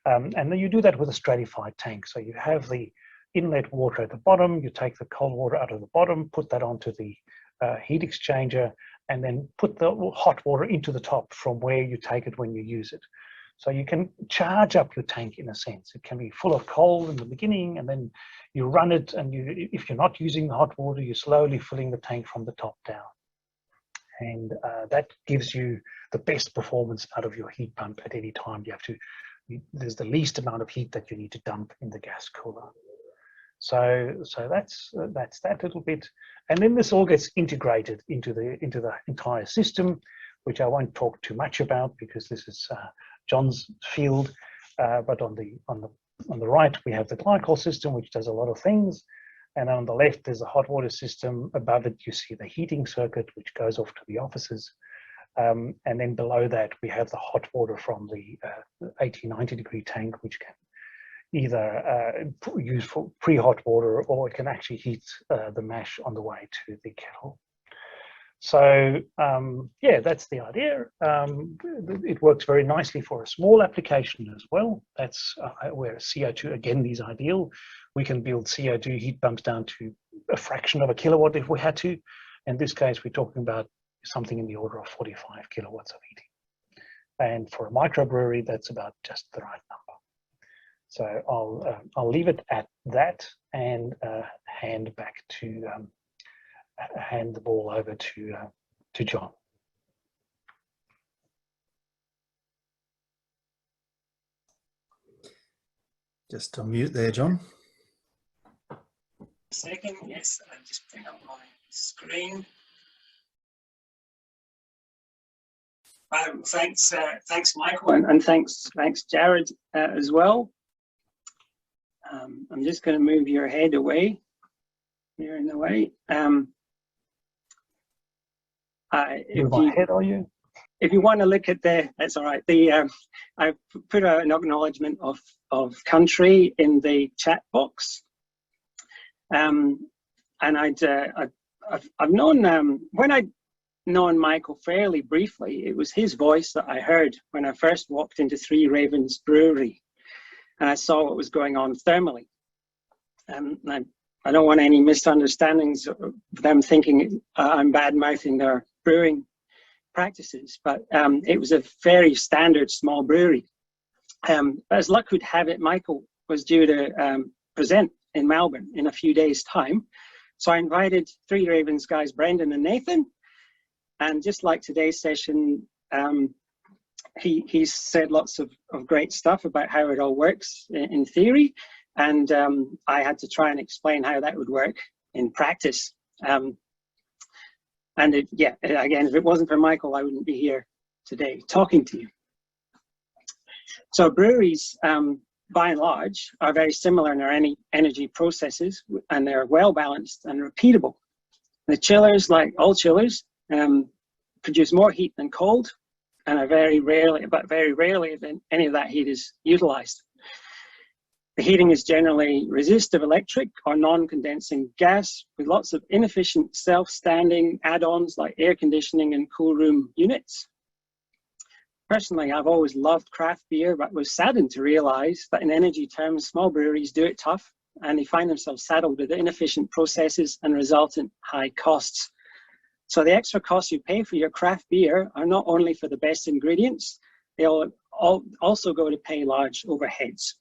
And then you do that with a stratified tank. So you have the inlet water at the bottom, you take the cold water out of the bottom, put that onto the heat exchanger, and then put the hot water into the top from where you take it when you use it. So you can charge up your tank in a sense. It can be full of cold in the beginning, and then you run it, and if you're not using the hot water, you're slowly filling the tank from the top down. And that gives you the best performance out of your heat pump at any time. There's the least amount of heat that you need to dump in the gas cooler. So that's that little bit, and then this all gets integrated into the entire system, which I won't talk too much about because this is John's field. But on the right we have the Glacial system, which does a lot of things, and on the left there's a hot water system. Above it you see the heating circuit, which goes off to the offices. And then below that we have the hot water from the 80-90 degree tank, which can either use for pre-hot water, or it can actually heat the mash on the way to the kettle. So yeah, that's the idea. It works very nicely for a small application as well. That's where CO2 again is ideal. We can build CO2 heat pumps down to a fraction of a kilowatt if we had to. In this case, we're talking about something in the order of 45 kilowatts of heating. And for a microbrewery, that's about just the right number. So I'll leave it at that and hand the ball over to John. Just unmute there, John. Second, yes, I'll just bring up my screen. Thanks, Michael, and thanks, Jarrod, as well. I'm just going to move your head away. You're in the way. Move my head, are you? If you want to look at that's all right. I put an acknowledgement of country in the chat box, and I've known when I'd known Michael fairly briefly. It was his voice that I heard when I first walked into Three Ravens Brewery, and I saw what was going on thermally. I don't want any misunderstandings of them thinking I'm bad-mouthing their brewing practices, but it was a very standard small brewery. As luck would have it, Michael was due to present in Melbourne in a few days' time. So I invited Three Ravens guys, Brendan and Nathan, and just like today's session, he said lots of great stuff about how it all works in theory, and I had to try and explain how that would work in practice. Again, if it wasn't for Michael, I wouldn't be here today talking to you. So breweries, by and large, are very similar in their energy processes, and they're well balanced and repeatable. The chillers, like all chillers, produce more heat than cold, and are very rarely then any of that heat is utilized. The heating is generally resistive electric or non-condensing gas with lots of inefficient self-standing add-ons like air conditioning and cool room units. Personally, I've always loved craft beer, but was saddened to realize that in energy terms, small breweries do it tough, and they find themselves saddled with inefficient processes and resultant high costs. So the extra costs you pay for your craft beer are not only for the best ingredients, they also go to pay large overheads.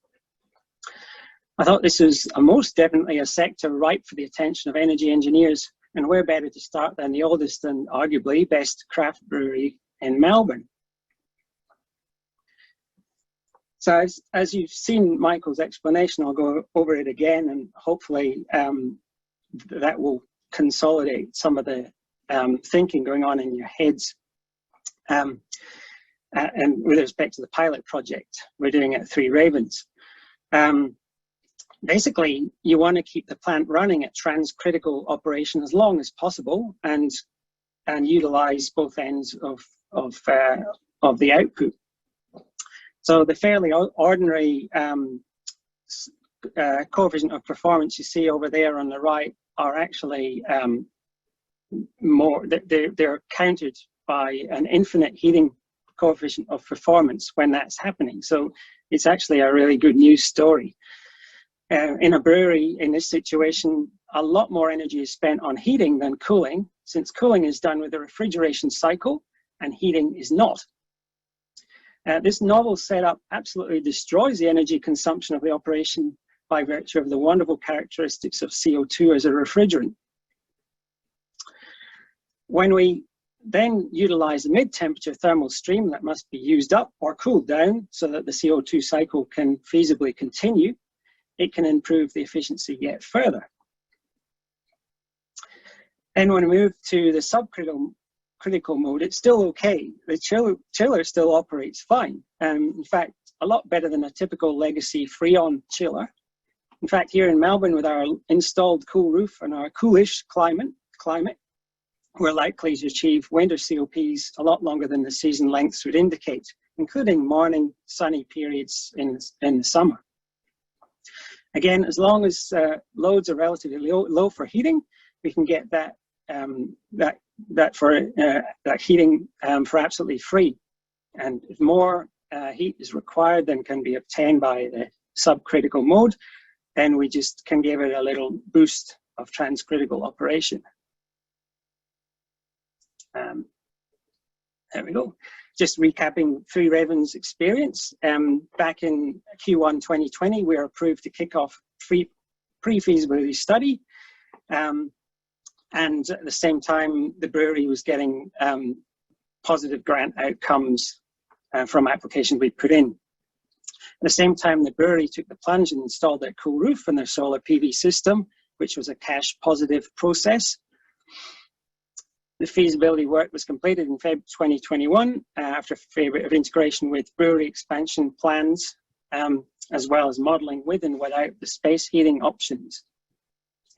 I thought this was most definitely a sector ripe for the attention of energy engineers, and where better to start than the oldest and arguably best craft brewery in Melbourne. So as you've seen Michael's explanation, I'll go over it again, and hopefully that will consolidate some of the thinking going on in your heads. And with respect to the pilot project we're doing at Three Ravens, basically you want to keep the plant running at transcritical operation as long as possible, and utilize both ends of the output. So the fairly ordinary coefficient of performance you see over there on the right are actually they're counted by an infinite heating coefficient of performance when that's happening. So it's actually a really good news story. In a brewery, in this situation, a lot more energy is spent on heating than cooling, since cooling is done with a refrigeration cycle and heating is not. This novel setup absolutely destroys the energy consumption of the operation by virtue of the wonderful characteristics of CO2 as a refrigerant. When we then utilize the mid-temperature thermal stream that must be used up or cooled down so that the CO2 cycle can feasibly continue, it can improve the efficiency yet further. Then when we move to the subcritical mode, it's still okay. The chiller still operates fine. In fact, a lot better than a typical legacy Freon chiller. In fact, here in Melbourne, with our installed cool roof and our coolish climate, we're likely to achieve winter COPs a lot longer than the season lengths would indicate, including morning sunny periods in the summer. Again, as long as loads are relatively low for heating, we can get that heating for absolutely free. And if more heat is required than can be obtained by the subcritical mode, then we just can give it a little boost of transcritical operation. There we go. Just recapping Three Ravens' experience. Back in Q1 2020, we were approved to kick off pre-feasibility study. And at the same time, the brewery was getting positive grant outcomes from applications we put in. At the same time, the brewery took the plunge and installed their cool roof and their solar PV system, which was a cash positive process. The feasibility work was completed in February 2021 after a fair bit of integration with brewery expansion plans, as well as modelling with and without the space heating options.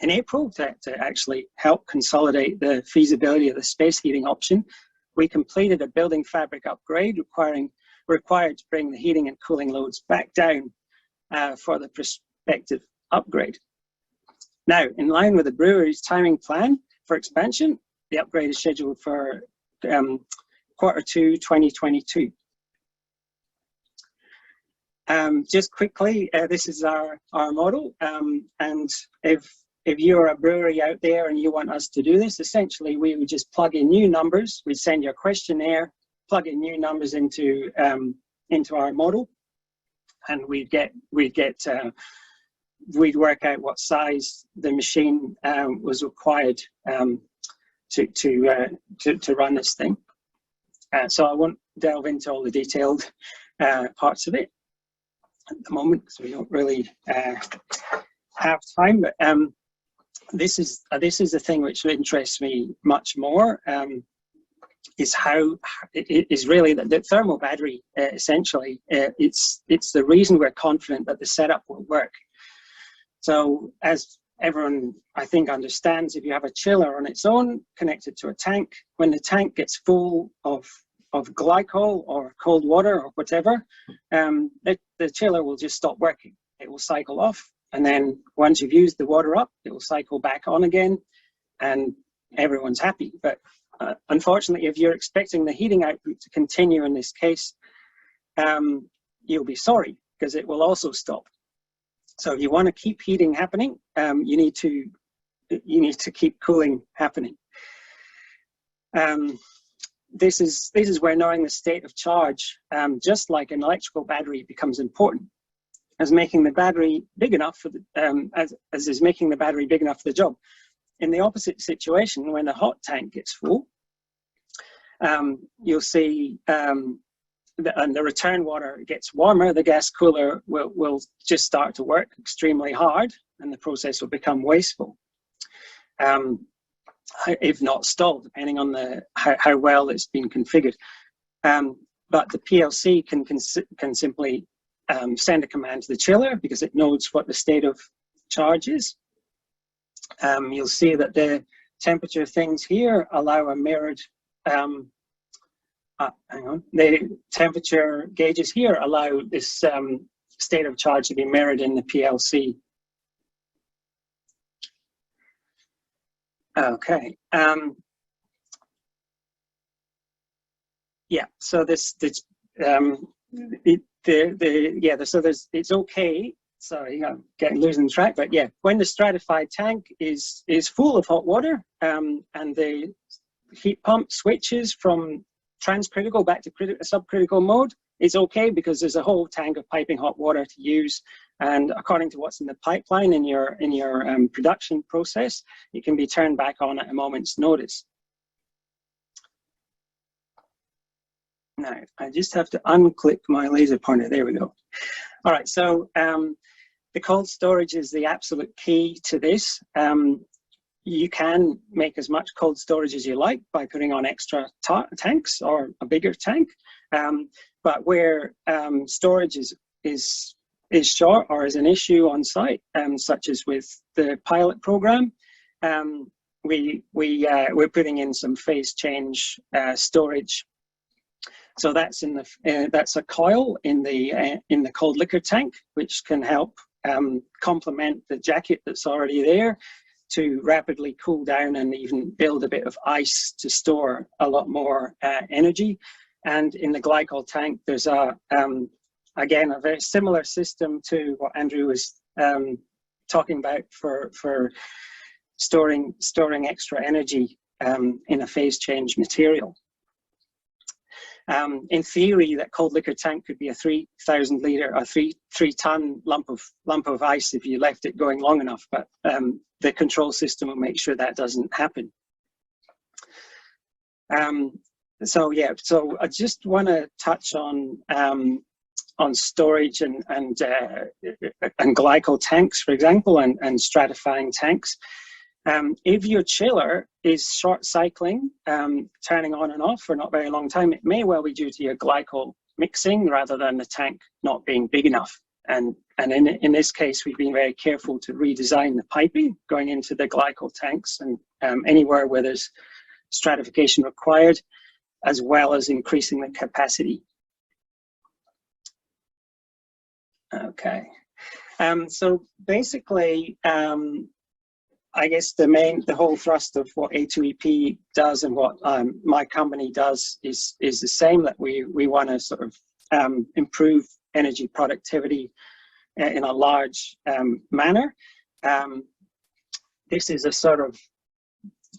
In April, to actually help consolidate the feasibility of the space heating option, we completed a building fabric upgrade required to bring the heating and cooling loads back down for the prospective upgrade. Now, in line with the brewery's timing plan for expansion, the upgrade is scheduled for Q2 2022. Just quickly, this is our model, and if you're a brewery out there and you want us to do this, essentially we would just plug in new numbers. We'd send you a questionnaire, plug in new numbers into our model, and we'd work out what size the machine was required to run this thing. So I won't delve into all the detailed parts of it at the moment because we don't really have time. But this is the thing which interests me much more. Is how it is really the thermal battery. Essentially, it's the reason we're confident that the setup will work. So as everyone, I think, understands, if you have a chiller on its own connected to a tank, when the tank gets full of glycol or cold water or whatever, the chiller will just stop working. It will cycle off, and then once you've used the water up, it will cycle back on again, and everyone's happy. But unfortunately, if you're expecting the heating output to continue in this case, you'll be sorry, because it will also stop. So if you want to keep heating happening, you need to keep cooling happening. this is where knowing the state of charge, just like an electrical battery, becomes important, as making the battery big enough for the, as is making the battery big enough for the job. In the opposite situation, when the hot tank gets full, you'll see and the return water gets warmer, the gas cooler will just start to work extremely hard, and the process will become wasteful, if not stalled, depending on how well it's been configured. But the PLC can simply send a command to the chiller, because it knows what the state of charge is. You'll see that the temperature things here allow a mirrored, the temperature gauges here allow this state of charge to be mirrored in the PLC. Okay. Yeah. So it's okay. Sorry, I'm losing track, but yeah, when the stratified tank is full of hot water, and the heat pump switches from transcritical back to subcritical mode, it's okay, because there's a whole tank of piping hot water to use, and according to what's in the pipeline in your production process, it can be turned back on at a moment's notice. Now, I just have to unclick my laser pointer. There we go. All right, so the cold storage is the absolute key to this. You can make as much cold storage as you like by putting on extra tanks or a bigger tank. But where storage is short or is an issue on site, such as with the pilot program, we're putting in some phase change storage. So that's that's a coil in the cold liquor tank, which can help complement the jacket that's already there to rapidly cool down and even build a bit of ice to store a lot more energy. And in the glycol tank, there's again a very similar system to what Andrew was talking about for storing extra energy in a phase change material. In theory, that cold liquor tank could be a 3,000 litre, a 3-ton lump of ice if you left it going long enough, but the control system will make sure that doesn't happen. So yeah, so I just want to touch on storage and glycol tanks, for example, and stratifying tanks. If your chiller is short cycling, turning on and off for not very long time, it may well be due to your glycol mixing rather than the tank not being big enough. And in this case, we've been very careful to redesign the piping going into the glycol tanks and anywhere where there's stratification required, as well as increasing the capacity. Okay, so basically, I guess the whole thrust of what A2EP does and what my company does is the same, that we want to sort of improve energy productivity in a large manner. This is a sort of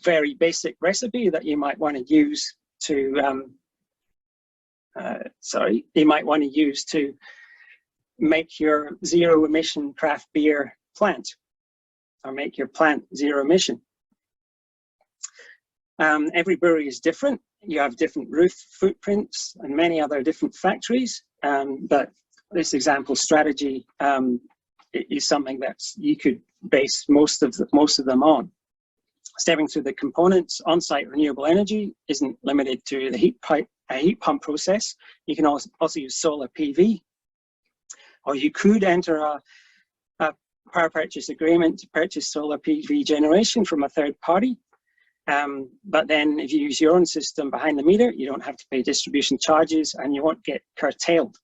very basic recipe that you might want to use to make your zero emission craft beer plant, or make your plant zero emission. Every brewery is different. You have different roof footprints and many other different factories, but this example strategy is something that you could base most of them on. Stepping through the components, on-site renewable energy isn't limited to the heat pump process. You can also use solar PV, or you could enter a power purchase agreement to purchase solar PV generation from a third party. But then if you use your own system behind the meter, you don't have to pay distribution charges and you won't get curtailed.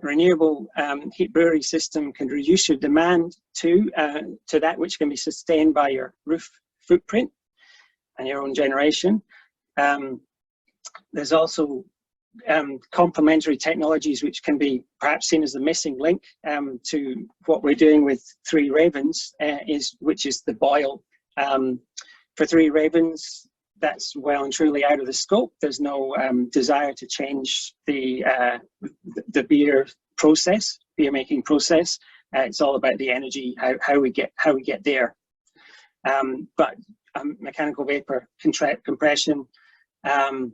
A renewable heat brewery system can reduce your demand to that which can be sustained by your roof footprint and your own generation. There's also complementary technologies which can be perhaps seen as the missing link to what we're doing with Three Ravens, which is the boil. For Three Ravens, that's well and truly out of the scope. There's no desire to change the beer making process. It's all about the energy, how we get there. But mechanical vapor compression can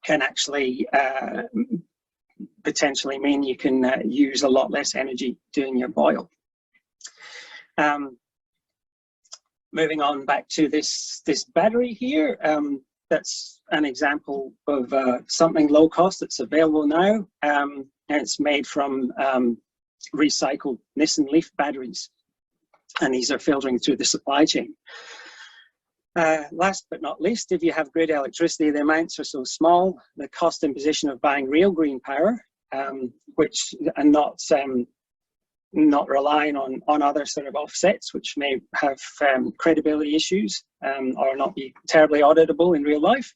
actually potentially mean you can use a lot less energy doing your boil. Moving on back to this battery here, that's an example of something low cost that's available now, and it's made from recycled Nissan Leaf batteries, and these are filtering through the supply chain. Last but not least, if you have grid electricity, the amounts are so small, the cost imposition of buying real green power, which are not relying on other sort of offsets, which may have credibility issues or not be terribly auditable in real life,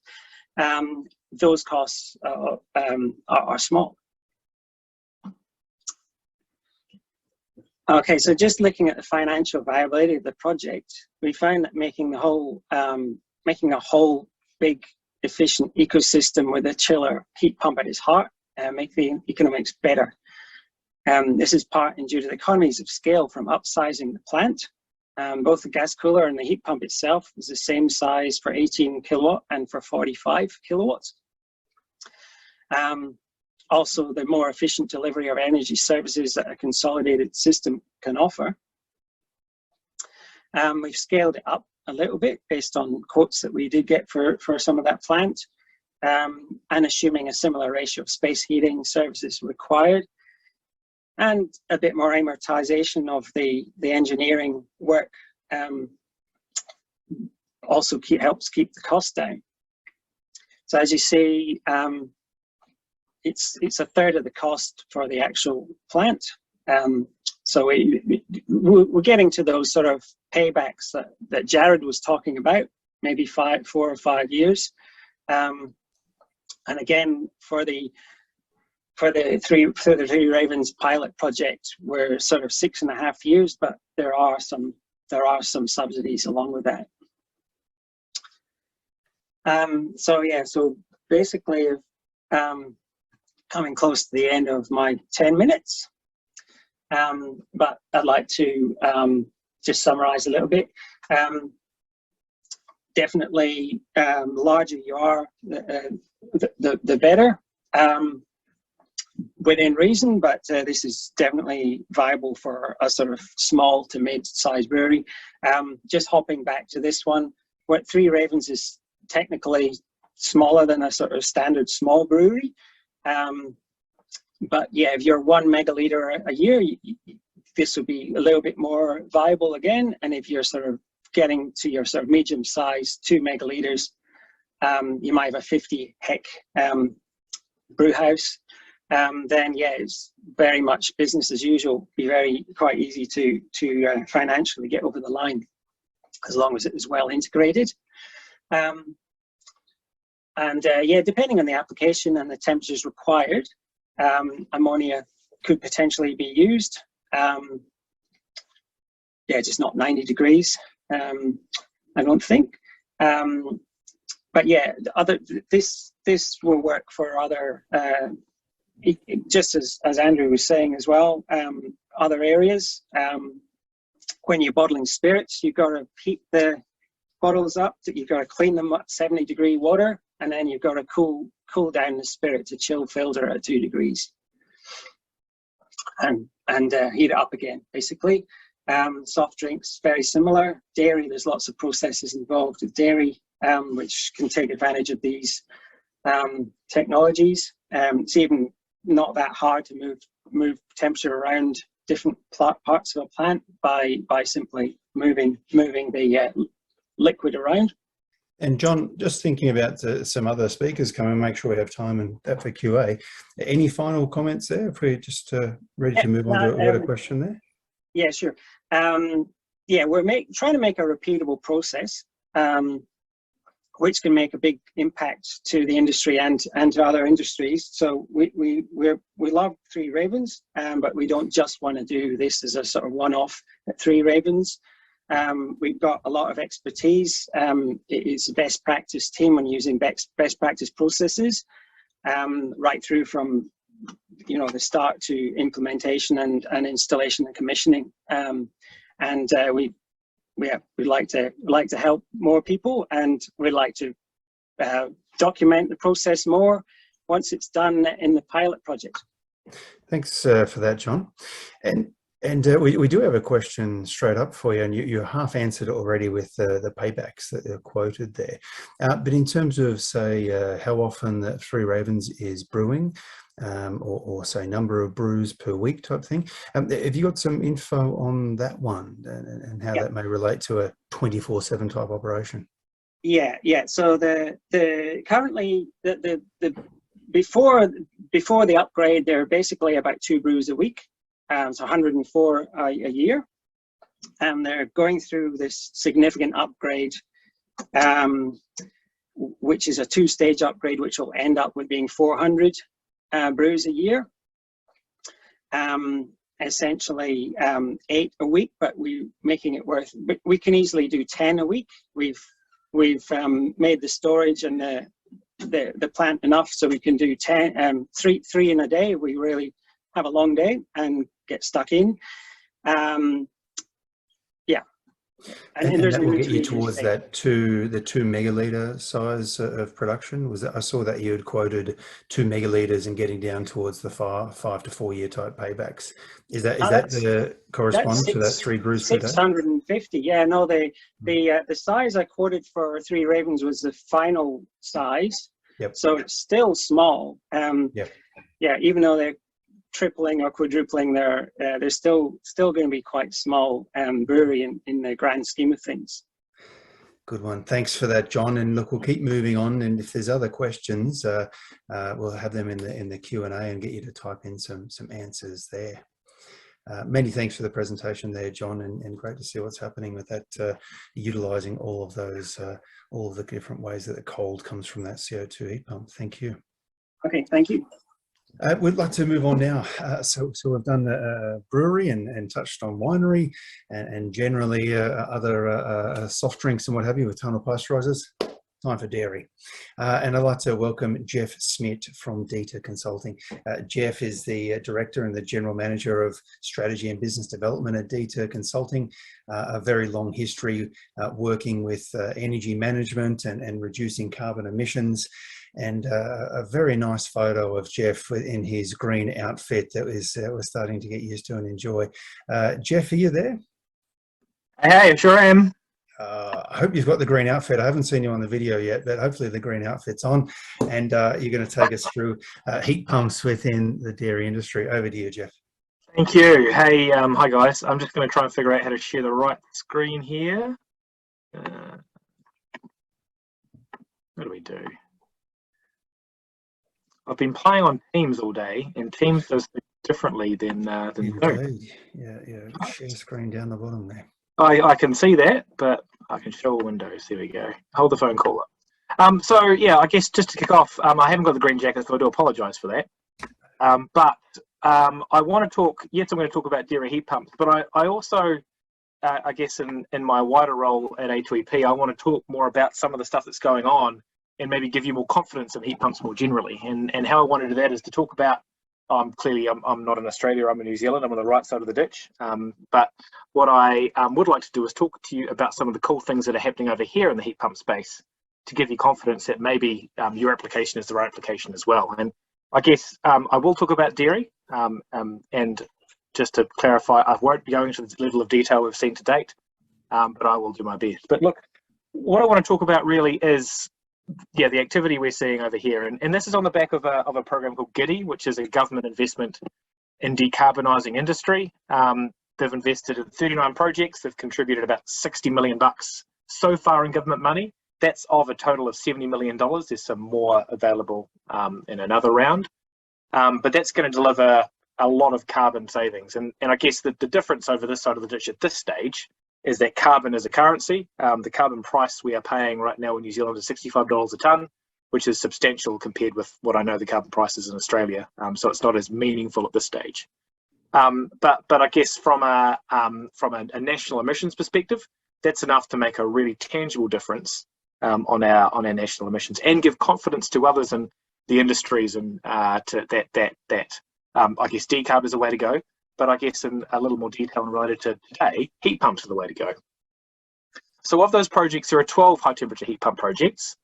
those costs are small. Okay, so just looking at the financial viability of the project, we found that making a whole big efficient ecosystem with a chiller heat pump at its heart make the economics better. This is partly due to the economies of scale from upsizing the plant. Both the gas cooler and the heat pump itself is the same size for 18 kilowatt and for 45 kilowatts. Also, the more efficient delivery of energy services that a consolidated system can offer. We've scaled it up a little bit based on quotes that we did get for some of that plant, and assuming a similar ratio of space heating services required, and a bit more amortization of the engineering work also helps keep the cost down. So as you see, it's a third of the cost for the actual plant. So we're getting to those sort of paybacks that Jarrod was talking about, maybe 4 or 5 years. And again, for the Three Ravens pilot project, we're sort of 6.5 years, but there are some subsidies along with that. So yeah, so basically, coming close to the end of my 10 minutes, but I'd like to just summarize a little bit. Definitely, the larger you are, the better, within reason, but this is definitely viable for a sort of small to mid-sized brewery. Just hopping back to this one, what Three Ravens is technically smaller than a sort of standard small brewery. But yeah, if you're 1 megaliter a year, this would be a little bit more viable again. And if you're sort of getting to your sort of medium size, 2 megaliters, you might have a 50 hec brew house. Then yeah, it's very much business as usual. Be quite easy to financially get over the line, as long as it is well integrated. Yeah, depending on the application and the temperatures required, ammonia could potentially be used. Yeah, just not 90 degrees, I don't think. But yeah, this will work for other, just as Andrew was saying as well, other areas. When you're bottling spirits, you've got to heat the bottles up, you've got to clean them at 70-degree water, and then you've got to cool down the spirit to chill filter at 2 degrees, and heat it up again, basically. Soft drinks, very similar. Dairy, there's lots of processes involved with dairy, which can take advantage of these technologies. It's even not that hard to move temperature around different parts of a plant by simply moving the liquid around. And John, just thinking about some other speakers coming, make sure we have time and that for QA. Any final comments there? If we're just ready to move on to a question there. Yeah, sure. Yeah, we're trying to make a repeatable process, which can make a big impact to the industry and to other industries. So we love Three Ravens, but we don't just want to do this as a sort of one-off at Three Ravens. We've got a lot of expertise. It is a best practice team on using best practice processes, right through from the start to implementation and installation and commissioning. We'd like to help more people, and we'd like to document the process more once it's done in the pilot project. Thanks for that, John. And we do have a question straight up for you, and you half answered it already with the paybacks that are quoted there. But in terms of, say, how often that Three Ravens is brewing, or say number of brews per week type thing, have you got some info on that one, and how that may relate to a 24/7 type operation? Yeah. So currently the before the upgrade, they're basically about 2 brews a week. So 104 a year, and they're going through this significant upgrade, which is a 2-stage upgrade, which will end up with being 400 brews a year. Essentially 8 a week, but we're making it worth. We can easily do 10 a week. We've made the storage and the plant enough so we can do 10, 3 in a day. We really have a long day and get stuck in. And that will get you towards the 2 megalitre size of production. I saw that you had quoted 2 megalitres and getting down towards the 5 to 4 year type paybacks. Is that the correspond to that 3 brews per day? 650. Yeah, no, the size I quoted for Three Ravens was the final size. Yep. So it's still small. Yeah, even though they're tripling or quadrupling, they're still going to be quite small brewery in the grand scheme of things. Good one. Thanks for that, John. And look, we'll keep moving on. And if there's other questions, we'll have them in the Q&A and get you to type in some answers there. Many thanks for the presentation there, John, and great to see what's happening with that, utilising all of those, all of the different ways that the cold comes from that CO2 heat pump. Thank you. Okay, thank you. We'd like to move on now. So we've done the brewery and touched on winery and generally other soft drinks and what have you with tunnel pasteurizers. Time for dairy. And I'd like to welcome Jeff Smit from DETA Consulting. Jeff is the Director and the General Manager of Strategy and Business Development at DETA Consulting. A very long history working with energy management and reducing carbon emissions. And a very nice photo of Jeff in his green outfit that we're starting to get used to and enjoy. Jeff, are you there? Hey, I sure am. I hope you've got the green outfit. I haven't seen you on the video yet, but hopefully the green outfit's on. And you're going to take us through heat pumps within the dairy industry. Over to you, Jeff. Thank you. Hey, hi guys. I'm just going to try and figure out how to share the right screen here. What do we do? I've been playing on Teams all day, and Teams does things differently than Zoom. Yeah. Share screen down the bottom there. I can see that, but I can show windows. There we go. Hold the phone call up. So yeah, I guess just to kick off, I haven't got the green jacket, so I do apologise for that. But I want to talk. Yes, I'm going to talk about dairy heat pumps, but I also, I guess, in my wider role at A2EP, I want to talk more about some of the stuff that's going on and maybe give you more confidence in heat pumps more generally. And how I want to do that is to talk about. Clearly, I'm not in Australia, I'm in New Zealand, I'm on the right side of the ditch. But what I would like to do is talk to you about some of the cool things that are happening over here in the heat pump space to give you confidence that maybe your application is the right application as well. And I guess I will talk about dairy. And just to clarify, I won't be going into the level of detail we've seen to date, but I will do my best. But look, what I want to talk about really is the activity we're seeing over here, and this is on the back of a program called GIDI, which is a government investment in decarbonising industry. They've invested in 39 projects. They've contributed about $60 million so far in government money. That's of a total of $70 million. There's some more available in another round, but that's going to deliver a lot of carbon savings. And I guess the difference over this side of the ditch at this stage is that carbon is a currency. The carbon price we are paying right now in New Zealand is $65 a tonne, which is substantial compared with what I know the carbon price is in Australia. So it's not as meaningful at this stage. But I guess from a national emissions perspective, that's enough to make a really tangible difference on our national emissions, and give confidence to others in the industries and to that I guess decarb is the way to go. But I guess in a little more detail and related to today, heat pumps are the way to go. So of those projects, there are 12 high temperature heat pump projects.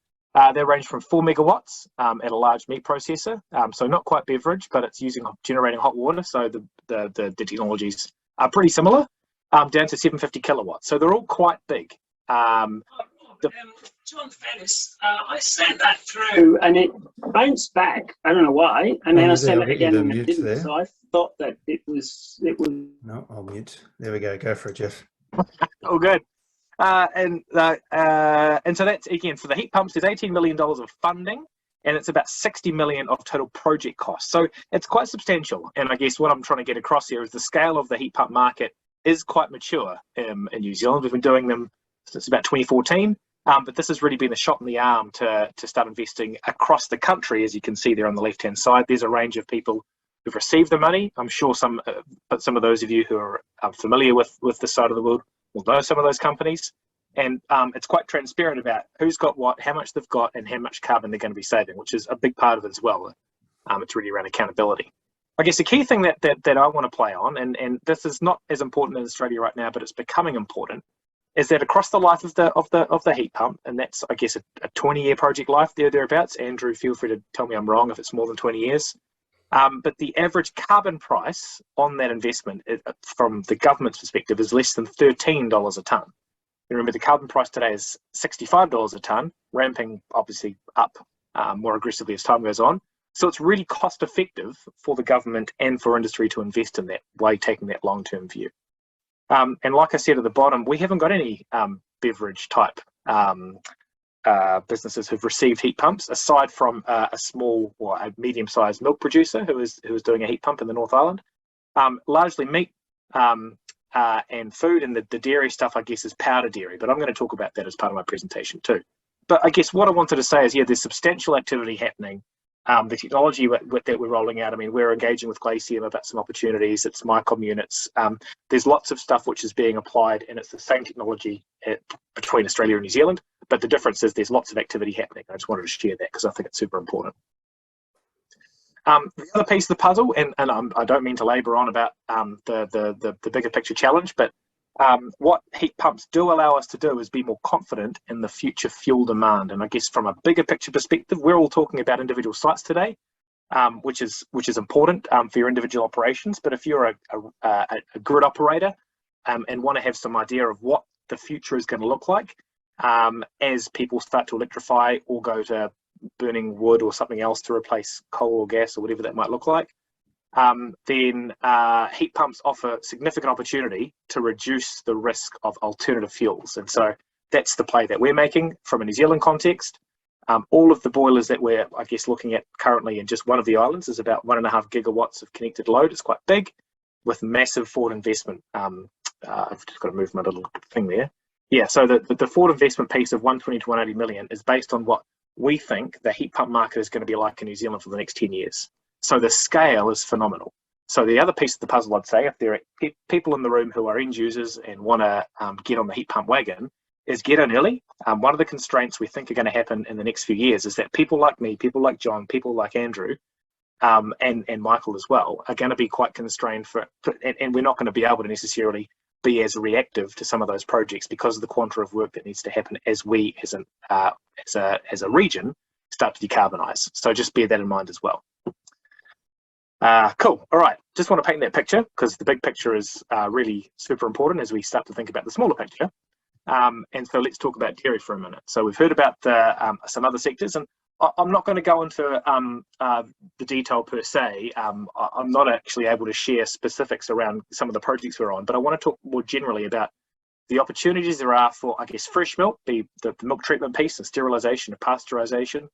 They range from 4 megawatts at a large meat processor, so not quite beverage, but it's generating hot water. So the technologies are pretty similar, down to 750 kilowatts. So they're all quite big. John Fettes, I sent that through and it bounced back. I don't know why. And then I sent it again and it didn't. So I thought that it was. No, I'll mute. There we go. Go for it, Jeff. Oh, good. And so that's, again, for the heat pumps, there's $18 million of funding, and it's about 60 million of total project costs. So it's quite substantial. And I guess what I'm trying to get across here is the scale of the heat pump market is quite mature in New Zealand. We've been doing them since about 2014. But this has really been a shot in the arm to start investing across the country. As you can see there on the left-hand side, there's a range of people who've received the money. I'm sure some of those of you who are familiar with this side of the world will know some of those companies. And it's quite transparent about who's got what, how much they've got, and how much carbon they're going to be saving, which is a big part of it as well. It's really around accountability. I guess the key thing that I want to play on, and this is not as important in Australia right now, but it's becoming important, is that across the life of the heat pump, and that's, I guess, a 20-year project life thereabouts. Andrew, feel free to tell me I'm wrong if it's more than 20 years. But the average carbon price on that investment, from the government's perspective, is less than $13 a tonne. Remember, the carbon price today is $65 a tonne, ramping obviously up more aggressively as time goes on. So it's really cost effective for the government and for industry to invest in that way, taking that long-term view. And like I said at the bottom, we haven't got any beverage type businesses who've received heat pumps, aside from a small or a medium-sized milk producer who is doing a heat pump in the North Island. Largely meat and food, and the dairy stuff, I guess, is powder dairy, but I'm going to talk about that as part of my presentation too. But I guess what I wanted to say is, yeah, there's substantial activity happening. The technology that we're rolling out, I mean, we're engaging with Glacium about some opportunities. It's MyCom units. There's lots of stuff which is being applied, and it's the same technology between Australia and New Zealand, but the difference is there's lots of activity happening. I just wanted to share that because I think it's super important. The other piece of the puzzle, and I don't mean to labour on about the bigger picture challenge, but what heat pumps do allow us to do is be more confident in the future fuel demand. And I guess from a bigger picture perspective, we're all talking about individual sites today, which is important for your individual operations. But if you're a grid operator and want to have some idea of what the future is going to look like as people start to electrify or go to burning wood or something else to replace coal or gas or whatever that might look like, then heat pumps offer significant opportunity to reduce the risk of alternative fuels. And so that's the play that we're making from a New Zealand context. All of the boilers that we're, I guess, looking at currently in just one of the islands is about 1.5 gigawatts of connected load. It's quite big, with massive forward investment. I've just got to move my little thing there. Yeah, so the forward investment piece of 120 to 180 million is based on what we think the heat pump market is going to be like in New Zealand for the next 10 years. So the scale is phenomenal. So the other piece of the puzzle, I'd say, if there are people in the room who are end users and want to get on the heat pump wagon, is get in early. One of the constraints we think are going to happen in the next few years is that people like me, people like John, people like Andrew, and Michael as well, are going to be quite constrained and we're not going to be able to necessarily be as reactive to some of those projects because of the quanta of work that needs to happen as we, as a region, start to decarbonise. So just bear that in mind as well. Cool. All right. Just want to paint that picture because the big picture is really super important as we start to think about the smaller picture. And so let's talk about dairy for a minute. So we've heard about some other sectors, and I'm not going to go into the detail per se. I'm not actually able to share specifics around some of the projects we're on, but I want to talk more generally about the opportunities there are for, I guess, fresh milk, the milk treatment piece and sterilisation and pasteurisation,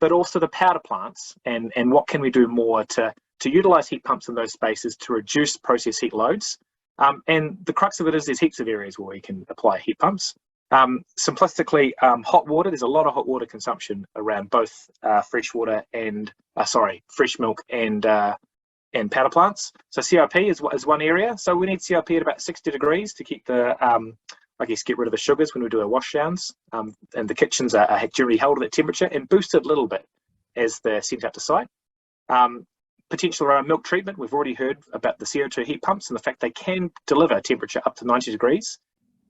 but also the powder plants and what can we do more to utilise heat pumps in those spaces to reduce process heat loads. And the crux of it is there's heaps of areas where we can apply heat pumps. Simplistically, hot water, there's a lot of hot water consumption around both fresh milk and powder plants. So CIP is one area. So we need CIP at about 60 degrees to keep the I guess, get rid of the sugars when we do our wash downs. And the kitchens are generally held at that temperature and boosted a little bit as they're sent out to site. Potential around milk treatment, we've already heard about the CO2 heat pumps and the fact they can deliver temperature up to 90 degrees.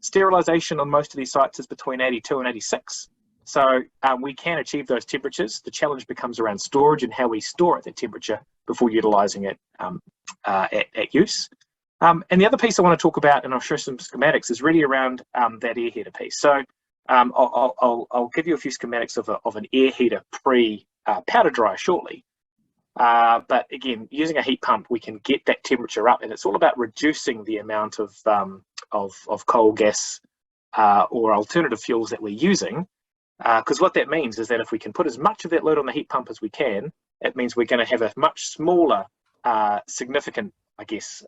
Sterilisation on most of these sites is between 82 and 86. So we can achieve those temperatures. The challenge becomes around storage and how we store at that temperature before utilising it at use. And the other piece I want to talk about, and I'll show some schematics, is really around that air heater piece. So I'll give you a few schematics of an air heater pre-powder dryer shortly. But again, using a heat pump, we can get that temperature up, and it's all about reducing the amount of coal, gas, or alternative fuels that we're using. Because what that means is that if we can put as much of that load on the heat pump as we can, it means we're going to have a much smaller, significant, I guess,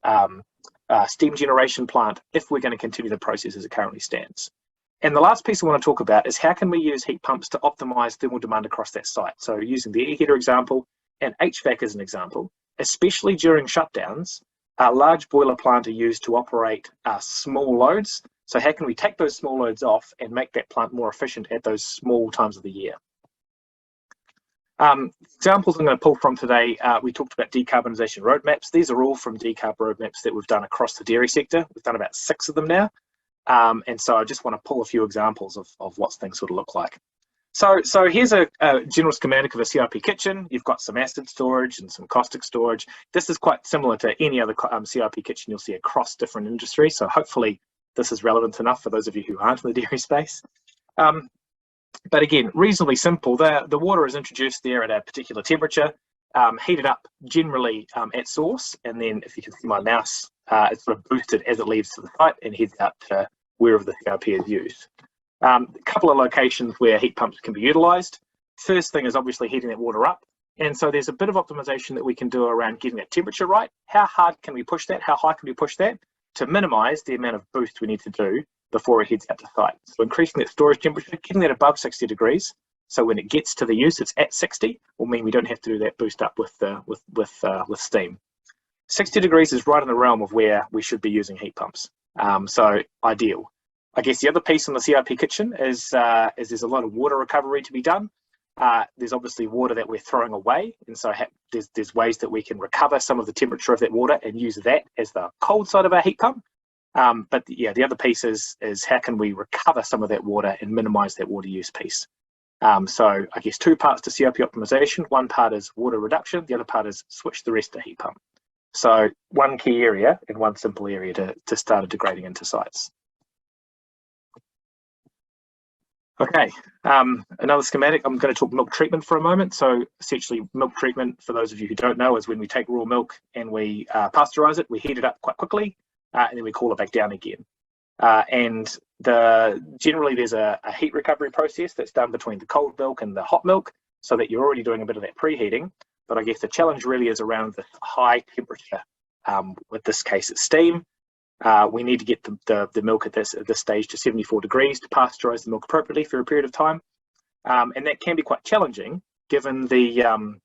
steam generation plant if we're going to continue the process as it currently stands. And the last piece I want to talk about is how can we use heat pumps to optimize thermal demand across that site. So using the air heater example and HVAC as an example, especially during shutdowns, a large boiler plant are used to operate small loads. So how can we take those small loads off and make that plant more efficient at those small times of the year? Examples I'm going to pull from today, we talked about decarbonisation roadmaps. These are all from decarb roadmaps that we've done across the dairy sector. We've done about 6 of them now. And so I just want to pull a few examples of what things sort of look like. So here's a general schematic of a CIP kitchen. You've got some acid storage and some caustic storage. This is quite similar to any other CIP kitchen you'll see across different industries. So hopefully this is relevant enough for those of you who aren't in the dairy space. But again, reasonably simple. The water is introduced there at a particular temperature, heated up generally at source, and then if you can see my mouse, it's sort of boosted as it leaves to the site and heads out to wherever the CIP is used. A couple of locations where heat pumps can be utilised. First thing is obviously heating that water up. And so there's a bit of optimization that we can do around getting that temperature right. How hard can we push that? How high can we push that to minimise the amount of boost we need to do before it heads out to site? So increasing that storage temperature, getting that above 60 degrees. So when it gets to the use, it's at 60, will mean we don't have to do that boost up with steam. 60 degrees is right in the realm of where we should be using heat pumps. So ideal. I guess the other piece on the CIP kitchen is there's a lot of water recovery to be done. There's obviously water that we're throwing away, and so there's ways that we can recover some of the temperature of that water and use that as the cold side of our heat pump. But yeah, the other piece is how can we recover some of that water and minimise that water use piece. So I guess 2 parts to CIP optimization. One part is water reduction, the other part is switch the rest to heat pump. So one key area and one simple area to start integrating into sites. Okay, another schematic. I'm going to talk milk treatment for a moment. So essentially milk treatment, for those of you who don't know, is when we take raw milk and we pasteurize it, we heat it up quite quickly, and then we cool it back down again. And generally there's a heat recovery process that's done between the cold milk and the hot milk, so that you're already doing a bit of that preheating. But I guess the challenge really is around the high temperature. With this case, it's steam. We need to get the milk at this stage to 74 degrees to pasteurize the milk appropriately for a period of time. And that can be quite challenging given the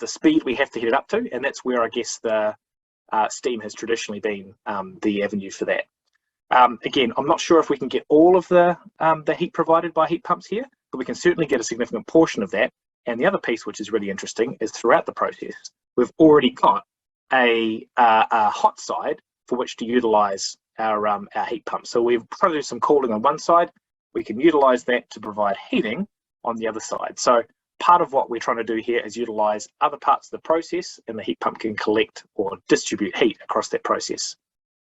speed we have to heat it up to, and that's where I guess the steam has traditionally been the avenue for that. Again, I'm not sure if we can get all of the heat provided by heat pumps here, but we can certainly get a significant portion of that. And the other piece, which is really interesting, is throughout the process, we've already got a hot side for which to utilize our heat pump. So we've tried to do some cooling on one side. We can utilize that to provide heating on the other side. So part of what we're trying to do here is utilize other parts of the process, and the heat pump can collect or distribute heat across that process.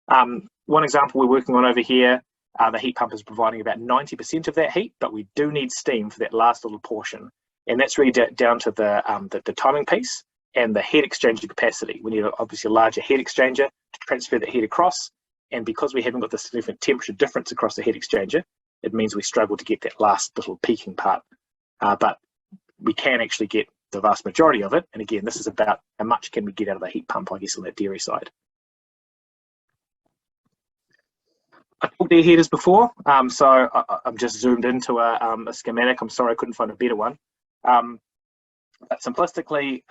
One example we're working on over here, the heat pump is providing about 90% of that heat, but we do need steam for that last little portion. And that's really down to the timing piece and the heat exchanger capacity. We need obviously a larger heat exchanger to transfer that heat across. And because we haven't got the significant temperature difference across the heat exchanger, it means we struggle to get that last little peaking part. But we can actually get the vast majority of it. And again, this is about how much can we get out of the heat pump, I guess, on that dairy side. I talked air heaters before, so I'm just zoomed into a schematic. I'm sorry I couldn't find a better one. But simplistically,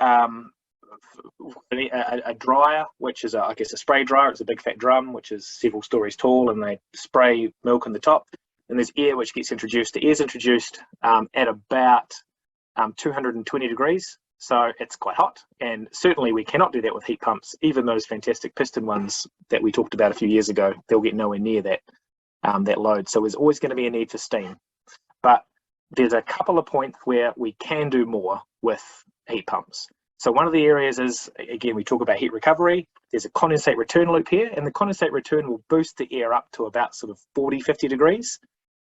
a dryer, which is, I guess, a spray dryer. It's a big fat drum, which is several stories tall, and they spray milk in the top. And there's air which gets introduced. The air is introduced at about 220 degrees. So it's quite hot, and certainly we cannot do that with heat pumps. Even those fantastic piston ones that we talked about a few years ago, they'll get nowhere near that that load. So there's always going to be a need for steam. But there's a couple of points where we can do more with heat pumps. So one of the areas is, again, we talk about heat recovery. There's a condensate return loop here, and the condensate return will boost the air up to about sort of 40, 50 degrees,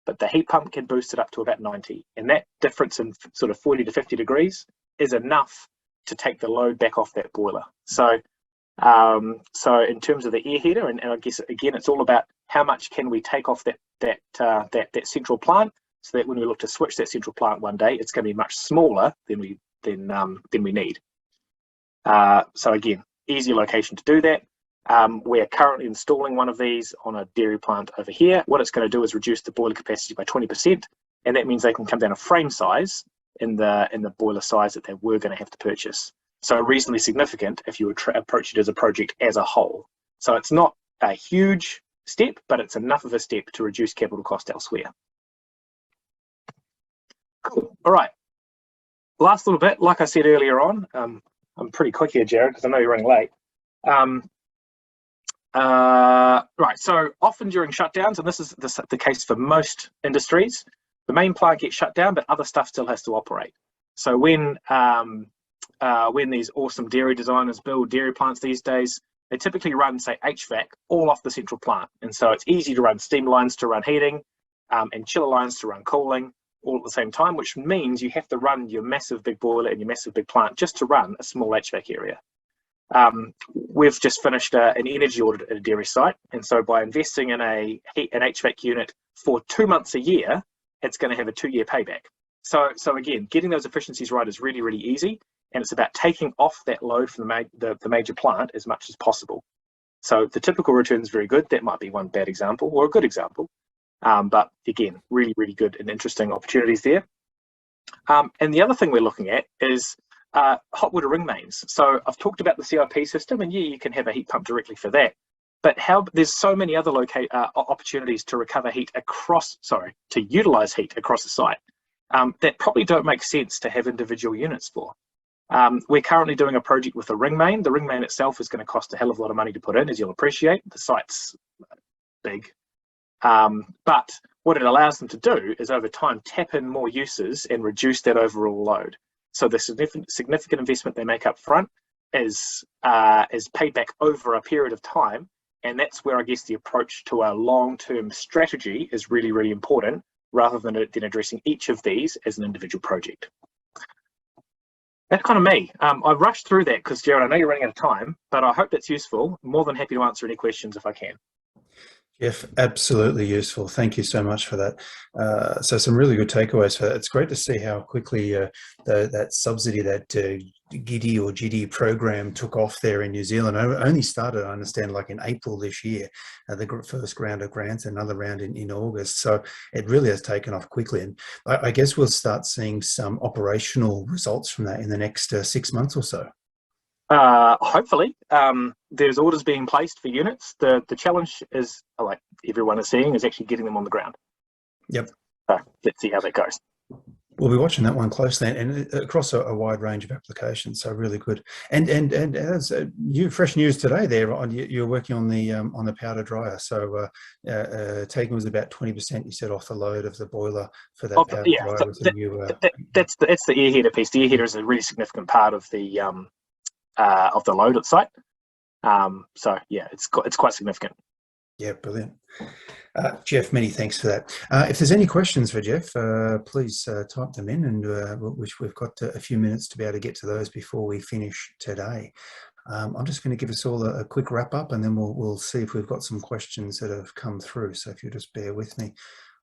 but the heat pump can boost it up to about 90. And that difference in sort of 40 to 50 degrees is enough to take the load back off that boiler. So so in terms of the air heater, and I guess, again, it's all about how much can we take off that central plant, so that when we look to switch that central plant one day, it's going to be much smaller than we need. So again, easy location to do that. We're currently installing one of these on a dairy plant over here. What it's going to do is reduce the boiler capacity by 20%, and that means they can come down a frame size in the boiler size that they were going to have to purchase. So reasonably significant if you would approach it as a project as a whole. So it's not a huge step, but it's enough of a step to reduce capital cost elsewhere. Cool. All right. Last little bit, like I said earlier on, I'm pretty quick here, Jarrod, because I know you're running late. Right, so often during shutdowns, and this is the case for most industries, the main plant gets shut down, but other stuff still has to operate. So when these awesome dairy designers build dairy plants these days, they typically run, say, HVAC all off the central plant. And so it's easy to run steam lines to run heating and chiller lines to run cooling all at the same time, which means you have to run your massive big boiler and your massive big plant just to run a small HVAC area. We've just finished an energy audit at a dairy site, and so by investing in an HVAC unit for 2 months a year, it's going to have a 2-year payback. So again, getting those efficiencies right is really, really easy, and it's about taking off that load from the major plant as much as possible. So the typical return is very good. That might be one bad example or a good example, but again, really, really good and interesting opportunities there. And the other thing we're looking at is hot water ring mains. So I've talked about the CIP system, and yeah, you can have a heat pump directly for that. But there's so many other opportunities to recover heat to utilize heat across the site that probably don't make sense to have individual units for. We're currently doing a project with a ring main. The ring main itself is going to cost a hell of a lot of money to put in, as you'll appreciate. The site's big. But what it allows them to do is over time tap in more uses and reduce that overall load. So the significant investment they make up front is paid back over a period of time, and that's where I guess the approach to a long-term strategy is really, really important, rather than addressing each of these as an individual project. That's kind of me. I rushed through that because, Jarrod, I know you're running out of time, but I hope that's useful. More than happy to answer any questions if I can. Jeff, absolutely useful. Thank you so much for that. So some really good takeaways for that. It's great to see how quickly that subsidy, that GIDI or GIDI program took off there in New Zealand. It only started, I understand, like in April this year, the first round of grants, another round in August. So it really has taken off quickly. And I guess we'll start seeing some operational results from that in the next 6 months or so. Hopefully. There's orders being placed for units. The challenge is, like everyone is seeing, is actually getting them on the ground. Yep. So let's see how that goes. We'll be watching that one closely, and across a wide range of applications. So really good. And as fresh news today, there you're working on the powder dryer. So taking was about 20%. You said off the load of the boiler for that powder dryer. So that's the air heater piece. The air heater is a really significant part of the load at site. So yeah, it's quite significant. Yeah, brilliant. Jeff, many thanks for that. If there's any questions for Jeff, please type them in, and which we've got a few minutes to be able to get to those before we finish today. I'm just going to give us all a quick wrap up, and then we'll see if we've got some questions that have come through. So if you just bear with me,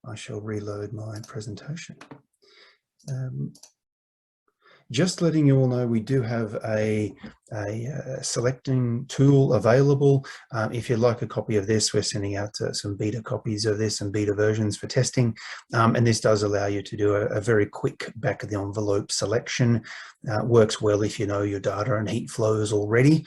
I shall reload my presentation. Just letting you all know, we do have a selecting tool available. If you'd like a copy of this, we're sending out some beta copies of this and beta versions for testing. And this does allow you to do a very quick back of the envelope selection. Works well if you know your data and heat flows already.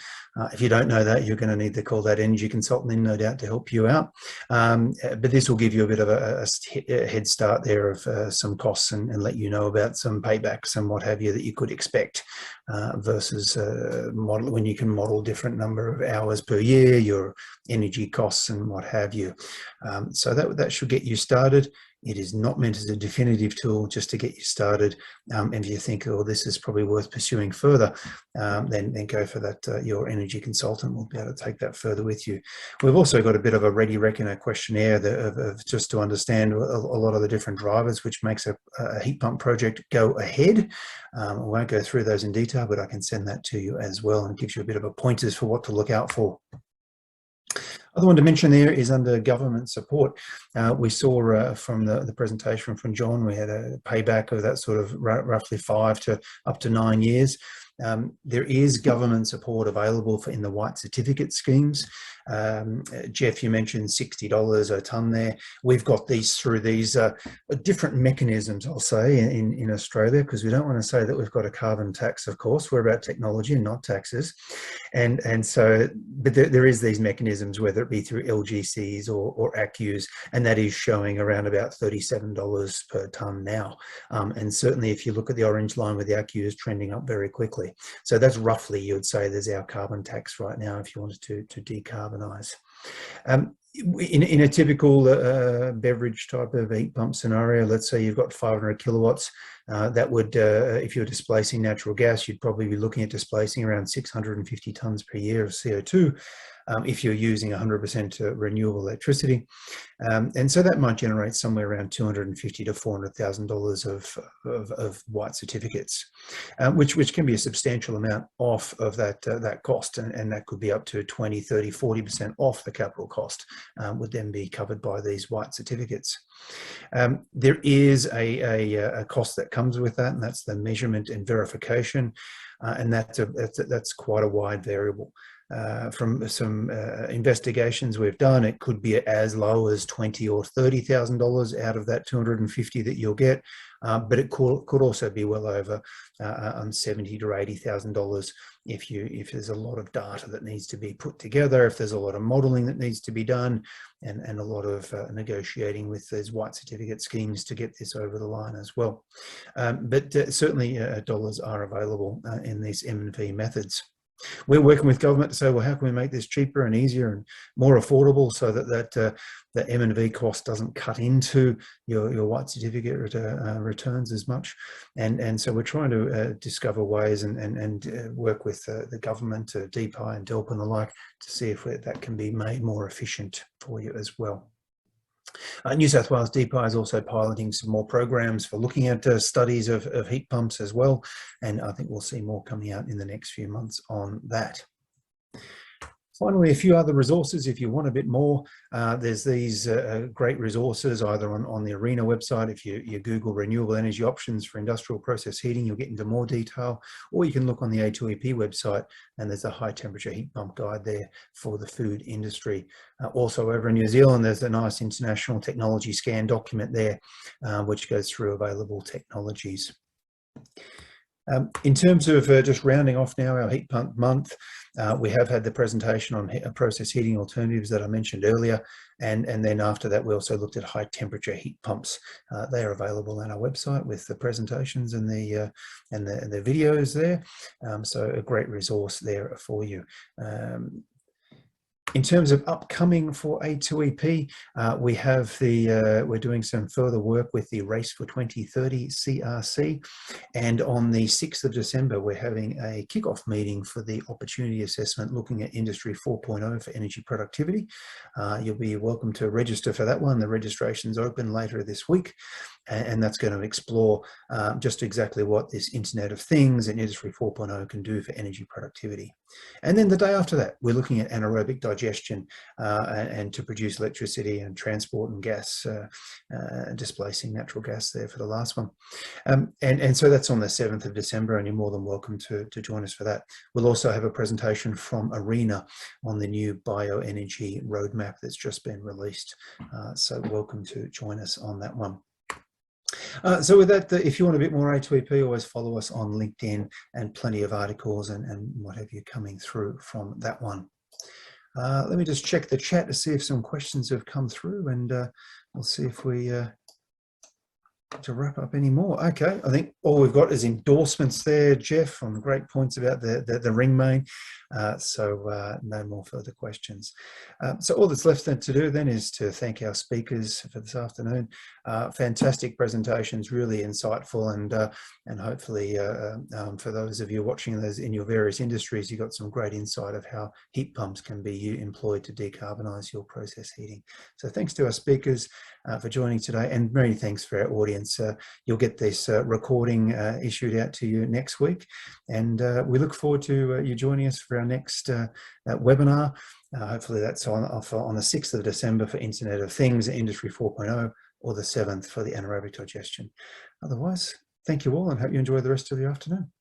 If you don't know that, you're going to need to call that energy consultant in, no doubt, to help you out. But this will give you a bit of a head start there of some costs and let you know about some paybacks and what have you that you could expect versus model when you can model different number of hours per year, your energy costs and what have you. So that should get you started. It is not meant as a definitive tool, just to get you started. And if you think, oh, this is probably worth pursuing further, then go for that. Your energy consultant will be able to take that further with you. We've also got a bit of a Ready Reckoner questionnaire of just to understand a lot of the different drivers which makes a heat pump project go ahead. I won't go through those in detail, but I can send that to you as well, and gives you a bit of a pointers for what to look out for. Other one to mention there is under government support. We saw from the presentation from John, we had a payback of that sort of roughly 5 to up to 9 years. There is government support available in the white certificate schemes. Jeff, you mentioned $60 a tonne there. We've got these through these different mechanisms, I'll say, in Australia, because we don't want to say that we've got a carbon tax, of course. We're about technology and not taxes. And so, but there is these mechanisms, whether it be through LGCs or ACCUs, and that is showing around about $37 per tonne now. And certainly if you look at the orange line with the ACCUs trending up very quickly. So that's roughly, you'd say, there's our carbon tax right now if you wanted to decarbonise. In a typical beverage type of heat pump scenario, let's say you've got 500 kilowatts, that would, if you're displacing natural gas, you'd probably be looking at displacing around 650 tonnes per year of CO2 if you're using 100% renewable electricity. And so that might generate somewhere around $250,000 to $400,000 of white certificates, which can be a substantial amount off of that cost, and that could be up to 20, 30, 40% off the capital cost would then be covered by these white certificates. There is a cost that comes with that, and that's the measurement and verification, and that's quite a wide variable. From some investigations we've done, it could be as low as $20,000 or $30,000 out of that $250 that you'll get, but it could also be well over $70,000 to $80,000 if there's a lot of data that needs to be put together, if there's a lot of modelling that needs to be done, and a lot of negotiating with those white certificate schemes to get this over the line as well. But certainly dollars are available in these M&V methods. We're working with government to say, well, how can we make this cheaper and easier and more affordable so that the M&V cost doesn't cut into your white certificate returns as much. And so we're trying to discover ways and work with the government, DETA and DELP and the like, to see if that can be made more efficient for you as well. New South Wales DETA is also piloting some more programs for looking at studies of heat pumps as well, and I think we'll see more coming out in the next few months on that. Finally, a few other resources if you want a bit more. There's these great resources either on the ARENA website. If you Google renewable energy options for industrial process heating, you'll get into more detail, or you can look on the A2EP website, and there's a high temperature heat pump guide there for the food industry. Also over in New Zealand, there's a nice international technology scan document there, which goes through available technologies. In terms of just rounding off now our heat pump month, we have had the presentation on process heating alternatives that I mentioned earlier, and then after that we also looked at high temperature heat pumps. They are available on our website with the presentations and the videos there, so a great resource there for you. In terms of upcoming for A2EP, we have we're doing some further work with the Race for 2030 CRC, and on the 6th of December we're having a kickoff meeting for the opportunity assessment looking at Industry 4.0 for energy productivity. You'll be welcome to register for that one. The registration's open later this week, and that's going to explore just exactly what this Internet of Things and Industry 4.0 can do for energy productivity. And then the day after that, we're looking at anaerobic digestion digestion and to produce electricity and transport and gas, displacing natural gas there for the last one. And so that's on the 7th of December, and you're more than welcome to join us for that. We'll also have a presentation from ARENA on the new bioenergy roadmap that's just been released. So welcome to join us on that one. So with that, if you want a bit more A2EP, always follow us on LinkedIn, and plenty of articles and what have you coming through from that one. Let me just check the chat to see if some questions have come through, and we'll see if we to wrap up any more. Okay, I think all we've got is endorsements there, Jeff, on great points about the ring main. So no more further questions. So all that's left then to do then is to thank our speakers for this afternoon. Fantastic presentations, really insightful, and hopefully for those of you watching those in your various industries, you got some great insight of how heat pumps can be employed to decarbonise your process heating. So thanks to our speakers for joining today, and many thanks for our audience. You'll get this recording issued out to you next week, and we look forward to you joining us for our next webinar. Hopefully that's on the 6th of December for Internet of Things, Industry 4.0, or the 7th for the anaerobic digestion. Otherwise, thank you all, and hope you enjoy the rest of the afternoon.